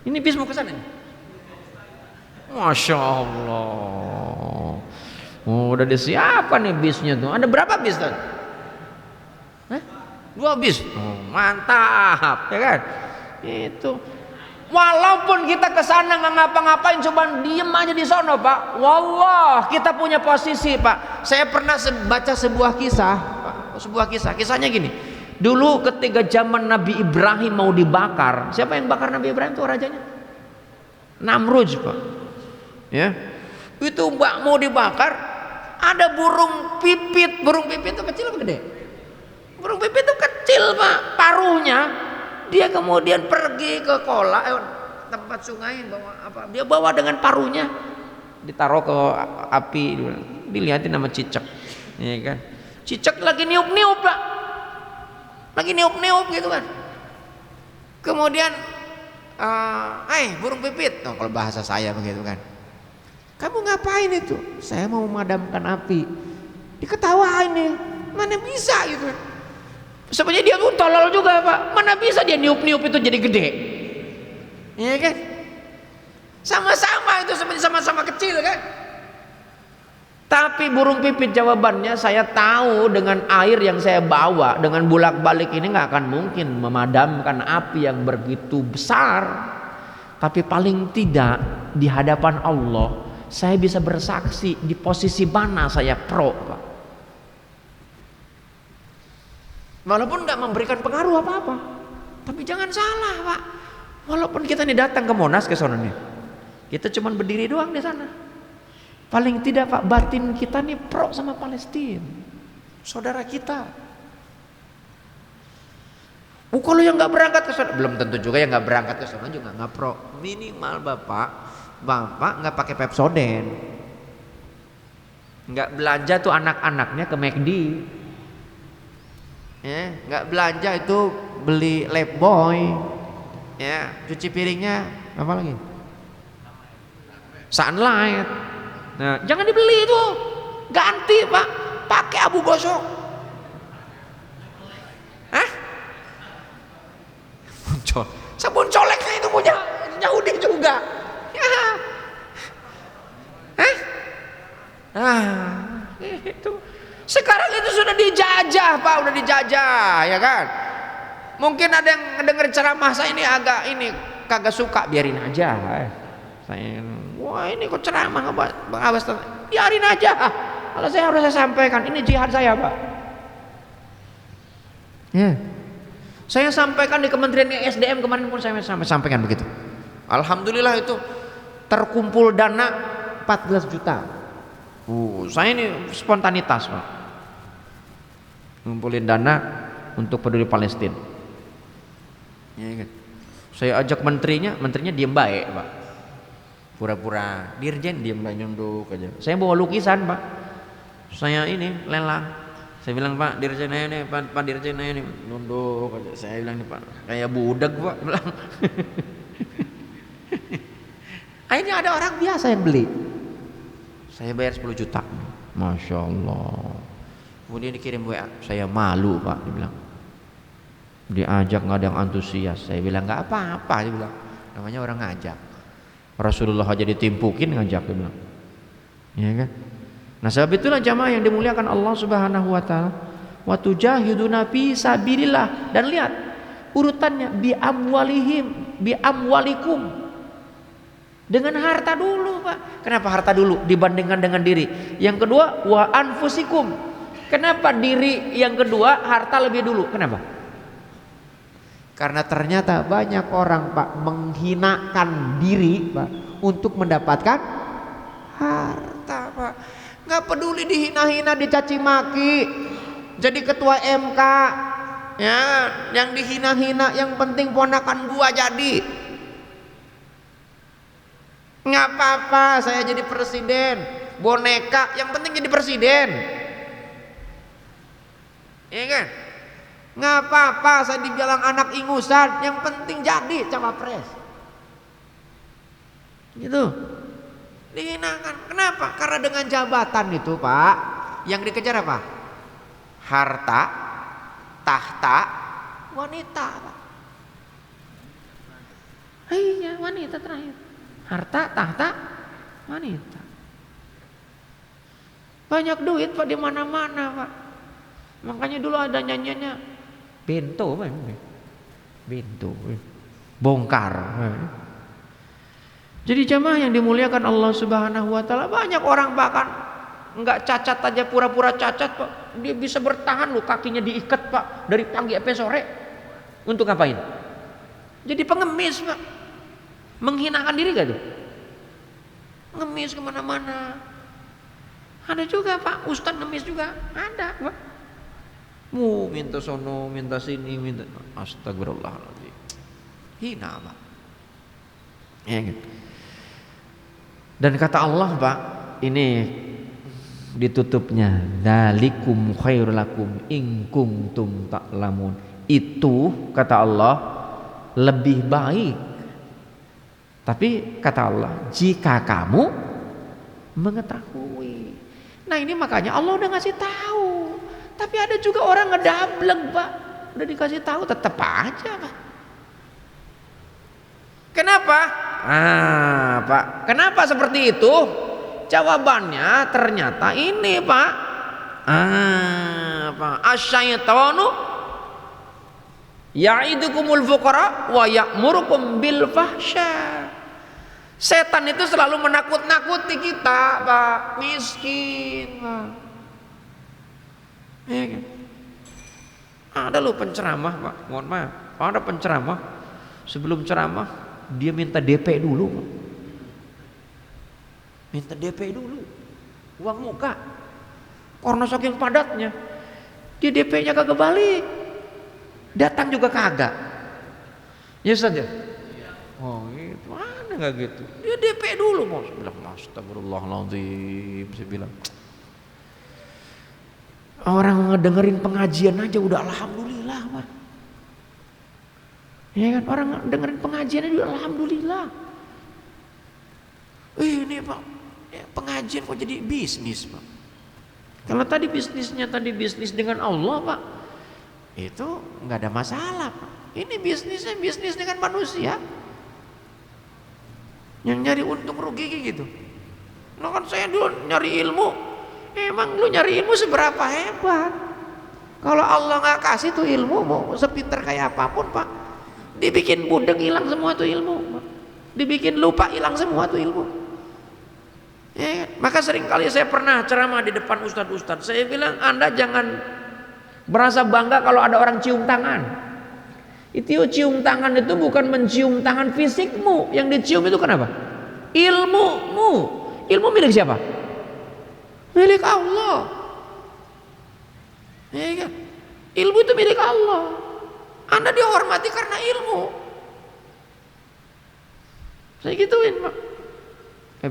Speaker 1: Ini bis mau ke sana nih. Masya Allah. Udah disiapkan nih bisnya tuh. Ada berapa bis tuh? 2 bis. Mantap, ya kan? Itu. Walaupun kita ke sana nggak ngapa-ngapain, coba diem aja di sono Pak. Wallah, kita punya posisi Pak. Saya pernah baca sebuah kisah, Pak. Kisahnya gini. Dulu ketika zaman Nabi Ibrahim mau dibakar, siapa yang bakar Nabi Ibrahim itu rajanya? Namrud Pak. Ya, itu Mbak mau dibakar, ada burung pipit. Burung pipit itu kecil apa gede? Burung pipit itu kecil Pak, paruhnya. Dia kemudian pergi ke kolam, tempat sungai, dia bawa dengan paruhnya, ditaruh ke api, dilihatin sama cicak, ya kan? Cicak lagi niup-niup Pak. Lagi niup-niup gitu kan. Kemudian burung pipit, kalau bahasa saya begitu kan, kamu ngapain itu? Saya mau memadamkan api. Diketawain nih, mana bisa gitu kan. Sebenarnya dia tuh tolol juga Pak, mana bisa dia niup-niup itu jadi gede, ya kan? Sama-sama itu sebenarnya sama-sama kecil kan. Tapi burung pipit jawabannya, saya tahu dengan air yang saya bawa, dengan bolak-balik ini nggak akan mungkin memadamkan api yang begitu besar. Tapi paling tidak di hadapan Allah, saya bisa bersaksi di posisi mana saya pro Pak. Walaupun nggak memberikan pengaruh apa-apa, tapi jangan salah Pak. Walaupun kita nih datang ke Monas ke sana nih, kita cuma berdiri doang di sana. Paling tidak Pak, batin kita nih pro sama Palestina, saudara kita. Kalau yang nggak berangkat ke sana, belum tentu juga yang nggak berangkat ke sana juga nggak pro. Minimal bapak nggak pakai Pepsodent, nggak belanja tuh anak-anaknya ke McD, ya, nggak belanja itu beli Lifebuoy, ya, cuci piringnya apa lagi? Sunlight. Nah, jangan dibeli itu, ganti Pak, pakai abu gosok. Sabun coleknya itu punya Yahudi juga. Itu sekarang itu sudah dijajah Pak, udah dijajah, ya kan? Mungkin ada yang dengar ceramah saya ini agak kagak suka, biarin aja. Saya, wah ini kok ceramah Bang Abbas, biarin aja. Kalau saya harus sampaikan, ini jihad saya Pak. Ya. Saya sampaikan di Kementerian SDM kemarin pun saya sampaikan begitu. Alhamdulillah itu terkumpul dana 14 juta. Saya ini spontanitas Pak. ngumpulin dana untuk peduli Palestina. Ya kan? Saya ajak menterinya diem baik Pak, pura-pura dirjen, diem baik nyunduk aja. Saya bawa lukisan Pak, saya ini lelang. Saya bilang Pak dirjen aja nih, Pak dirjen aja nih, nunduk aja. Saya bilang nih Pak, kayak budak Pak bilang. Akhirnya ada orang biasa yang beli. Saya bayar 10 juta. Masya Allah. Kemudian dikirim WA, saya malu Pak, dia bilang. Diajak nggak ada yang antusias. Saya bilang nggak apa-apa, dia bilang. Namanya orang ngajak. Rasulullah aja ditimpukin ngajak, dia bilang. Ya kan? Nah sebab itulah jamaah yang dimuliakan Allah Subhanahu wa taala. Wa tujahiduna fi sabilillah. Dan lihat urutannya, bi amwalihim, bi amwalikum. Dengan harta dulu Pak. Kenapa harta dulu dibandingkan dengan diri? Yang kedua wa anfusikum. Kenapa diri yang kedua, harta lebih dulu? Kenapa? Karena ternyata banyak orang Pak menghinakan diri Pak untuk mendapatkan harta Pak. Nggak peduli dihina-hina, dicaci maki, jadi ketua MK ya, yang dihina-hina yang penting ponakan gua jadi. Nggak apa-apa saya jadi presiden, boneka yang penting jadi presiden. Iya kan? Nggak apa-apa saya dibilang anak ingusan, yang penting jadi cawapres. Gitu. Dihinakan. Kenapa? Karena dengan jabatan itu Pak, yang dikejar apa? Harta, tahta, wanita Pak. Iya, wanita terakhir. Harta, tahta, wanita. Banyak duit Pak di mana-mana Pak. Makanya dulu ada nyanyiannya bento, bento, bongkar. Jadi jamaah yang dimuliakan Allah Subhanahu wa taala, banyak orang bahkan enggak cacat aja, pura-pura cacat Pak. Dia bisa bertahan loh, kakinya diikat Pak dari pagi sampai sore. Untuk ngapain? Jadi pengemis Pak. Menghinakan diri gak tuh? Ngemis kemana-mana. Ada juga Pak, ustadz ngemis juga. Ada Pak. Minta sono, minta sini, minta. Astagfirullahaladzim. Hina Pak. Ya gitu. Dan kata Allah Pak, ini ditutupnya, dzalikum khairul lakum in kuntum ta'lamun. Itu kata Allah lebih baik. Tapi kata Allah, jika kamu mengetahui. Nah ini makanya Allah udah ngasih tahu. Tapi ada juga orang ngedablek Pak, udah dikasih tahu tetap aja Pak. Kenapa? Pak, kenapa seperti itu? Jawabannya ternyata ini Pak. Pak, asyaitonu ya'idukumul fuqara wa ya'murukum bil fahsya. Setan itu selalu menakut-nakuti kita Pak, miskin Pak. Ya kan? Ada loh penceramah Pak, mohon maaf, ada penceramah sebelum ceramah dia minta DP dulu Pak. Minta DP dulu, uang muka, karena saking padatnya dia DP-nya kagak balik, datang juga kagak. Ya saja. Oh gitu, mana nggak gitu? Dia DP dulu mau. Saya bilang astagfirullahaladzim. Saya bilang orang ngedengerin pengajian aja udah alhamdulillah Pak. Ya kan, orang dengerin pengajian aja udah alhamdulillah. Ini Pak, ya, pengajian kok jadi bisnis Pak. Kalau tadi bisnisnya bisnis dengan Allah Pak, itu nggak ada masalah Pak. Ini bisnisnya bisnis dengan manusia yang nyari untung rugi gitu. Nah kan saya dulu nyari ilmu, emang lu nyari ilmu seberapa hebat? Kalau Allah nggak kasih tuh ilmu, mau sepinter kayak apapun Pak, dibikin budeng hilang semua tuh ilmu Pak. Dibikin lupa hilang semua tuh ilmu. Ya, maka seringkali saya pernah ceramah di depan ustadz-ustadz. Saya bilang Anda jangan merasa bangga kalau ada orang cium tangan. Itu cium tangan itu bukan mencium tangan fisikmu, yang dicium itu kenapa? Ilmumu. Ilmu milik siapa? Milik Allah. Ya kan? Ilmu itu milik Allah. Anda dihormati karena ilmu. Saya gituin, Pak.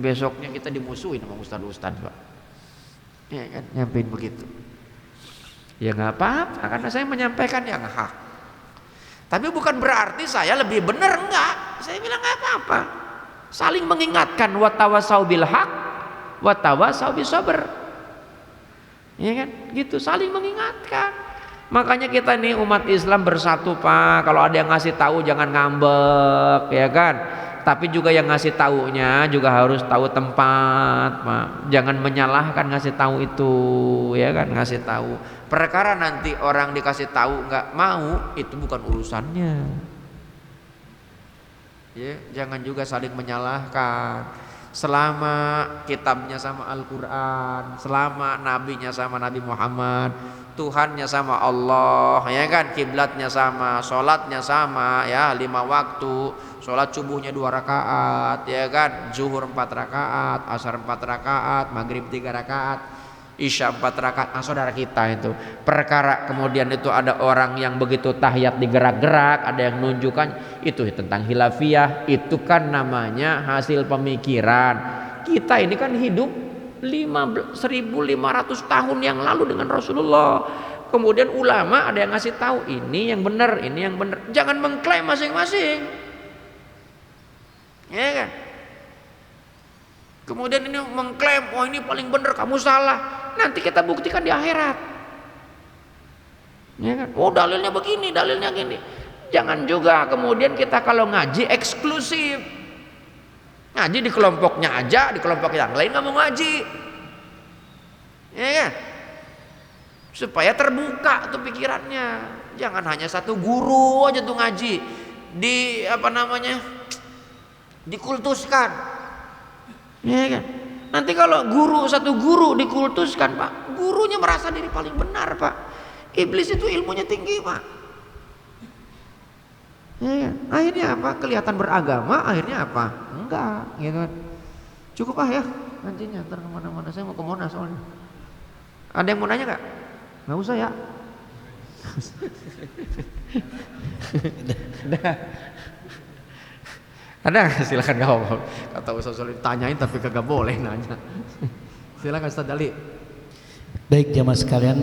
Speaker 1: Besoknya kita dimusuhin sama ustadz-ustadz, Pak. Ya kan, nyampein begitu. Ya nggak apa-apa, karena saya menyampaikan yang hak. Tapi bukan berarti saya lebih benar, enggak. Saya bilang nggak apa-apa. Saling mengingatkan, wa tawasau bil haq, wa tawasau bis sabr. Ya kan, gitu, saling mengingatkan. Makanya kita nih umat Islam bersatu, Pak. Kalau ada yang ngasih tahu jangan ngambek, ya kan. Tapi juga yang ngasih taunya juga harus tahu tempat, Pak. Jangan menyalahkan ngasih tahu itu, ya kan, ngasih tahu. Perkara nanti orang dikasih tahu nggak mau, itu bukan urusannya. Ya, jangan juga saling menyalahkan. Selama kitabnya sama Al-Quran, selama nabinya sama Nabi Muhammad, Tuhannya sama Allah, ya kan, kiblatnya sama, sholatnya sama, ya 5 waktu, sholat subuhnya 2 rakaat, ya kan, zuhur 4 rakaat, asar 4 rakaat, maghrib 3 rakaat, isya 4 rakaat. Saudara kita itu perkara kemudian itu ada orang yang begitu tahiyat digerak-gerak, ada yang nunjukkan itu tentang khilafiyah, itu kan namanya hasil pemikiran. Kita ini kan hidup 1500 tahun yang lalu dengan Rasulullah. Kemudian ulama ada yang ngasih tahu ini yang benar, ini yang benar. Jangan mengklaim masing-masing, ya kan. Kemudian ini mengklaim, oh ini paling benar, kamu salah. Nanti kita buktikan di akhirat, ya kan? Oh dalilnya begini, dalilnya gini. Jangan juga kemudian kita kalau ngaji eksklusif, ngaji di kelompoknya aja, di kelompok yang lain nggak mau ngaji, ya kan? Supaya terbuka tuh pikirannya. Jangan hanya satu guru aja tuh ngaji, di apa namanya, dikultuskan, ya kan? Nanti kalau satu guru dikultuskan, Pak, gurunya merasa diri paling benar, Pak. Iblis itu ilmunya tinggi, Pak. Ya, akhirnya apa? Kelihatan beragama, akhirnya apa? Enggak, gitu kan. Cukup ya, nantinya ntar kemana-mana. Saya mau ke Monas soalnya. Ada yang mau nanya nggak? Nggak usah ya. Ada, silakan, gak apa-apa. Kata Ustaz Solih tanyain tapi kagak boleh nanya. Silakan Ustaz Ali.
Speaker 2: Baik jamaah sekalian,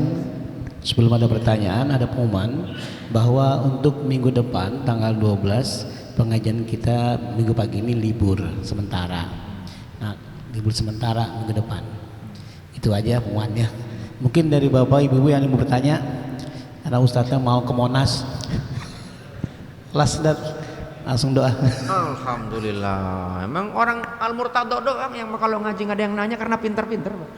Speaker 2: sebelum ada pertanyaan, ada pengumuman bahwa untuk minggu depan tanggal 12 pengajian kita minggu pagi ini libur sementara. Nah, libur sementara minggu depan. Itu aja pengumumannya. Mungkin dari Bapak Ibu yang mau bertanya, karena Ustaznya mau ke Monas. Langsung doa.
Speaker 1: Alhamdulillah. Emang orang al-murtado doang yang kalau ngaji nggak ada yang nanya karena pinter-pinter, Pak.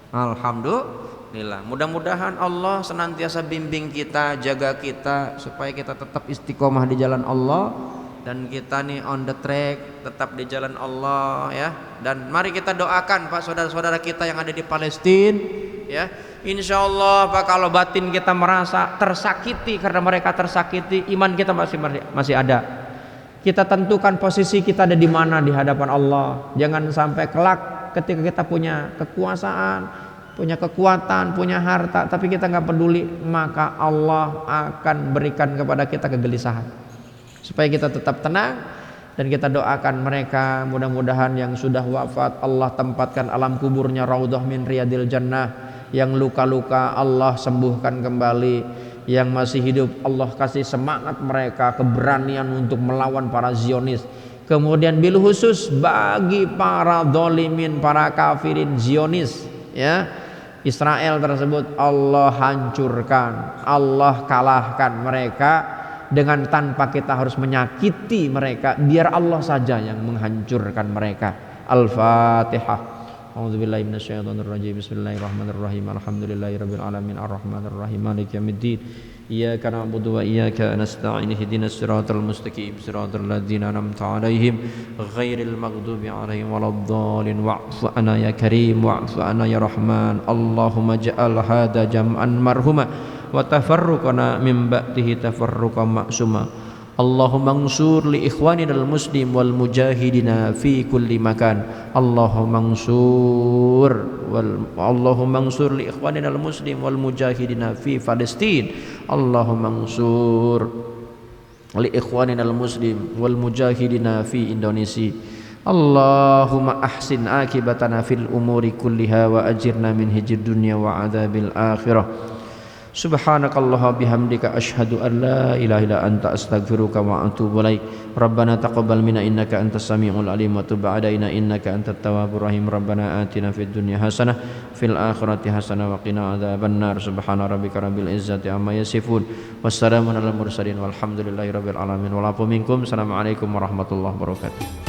Speaker 1: Alhamdulillah. Mudah-mudahan Allah senantiasa bimbing kita, jaga kita supaya kita tetap istiqomah di jalan Allah dan kita nih on the track, tetap di jalan Allah, ya. Dan mari kita doakan, Pak, saudara-saudara kita yang ada di Palestina, ya. Insya Allah, Pak, kalau batin kita merasa tersakiti karena mereka tersakiti, iman kita masih ada. Kita tentukan posisi kita ada di mana di hadapan Allah. Jangan sampai kelak ketika kita punya kekuasaan, punya kekuatan, punya harta, tapi kita nggak peduli, maka Allah akan berikan kepada kita kegelisahan. Supaya kita tetap tenang dan kita doakan mereka, mudah-mudahan yang sudah wafat Allah tempatkan alam kuburnya raudhah min riyadil jannah. Yang luka-luka Allah sembuhkan kembali, yang masih hidup Allah kasih semangat mereka, keberanian untuk melawan para Zionis. Kemudian bil khusus bagi para zalimin, para kafirin Zionis, ya, Israel tersebut, Allah hancurkan, Allah kalahkan mereka dengan tanpa kita harus menyakiti mereka. Biar Allah saja yang menghancurkan mereka. Al-Fatihah. A'udzubillahi minasyaitonirrajim. Bismillahirrahmanirrahim. Alhamdulillahirabbil alamin arrahmanir rahim maliki yaumiddin. Iyyaka na'budu wa iyyaka nasta'in. Ihdinas siratal mustaqim. Siratal ladzina an'amta 'alaihim ghairil maghdubi 'alaihim waladdallin. Wa'fu 'anna ya karim wa'fu 'anna ya rahman. Allahumma ja'al hadza jam'an marhuma wa tafarruqana min ba'dihi tafarruqan ma'suma. Allahumma ansur li ikhwanina al-muslim wal mujahidina fi kulli makan. Allahumma ansur li ikhwanina al-muslim wal mujahidina fi Palestin. Allahumma ansur li ikhwanina al-muslim wal mujahidina fi Indonesia. Allahumma ahsin akibatana fil umuri kulliha wa ajirna min hijid dunya wa adzabil akhirah. Subhanakallah bihamdika asyhadu an la ilaha illa anta astaghfiruka wa atubu ilaik. Rabbana taqabbal minna innaka antas samiul alim wa tub alaina innaka antat tawwabur rahim. Rabbana atina fid dunya hasanah fil akhirati hasanah wa qina adzabannar. Subhana rabbika rabbil izzati amma yasifun. Wassalamun alal mursalin walhamdulillahi rabbil alamin. Wa la minkum. Assalamualaikum warahmatullahi wabarakatuh.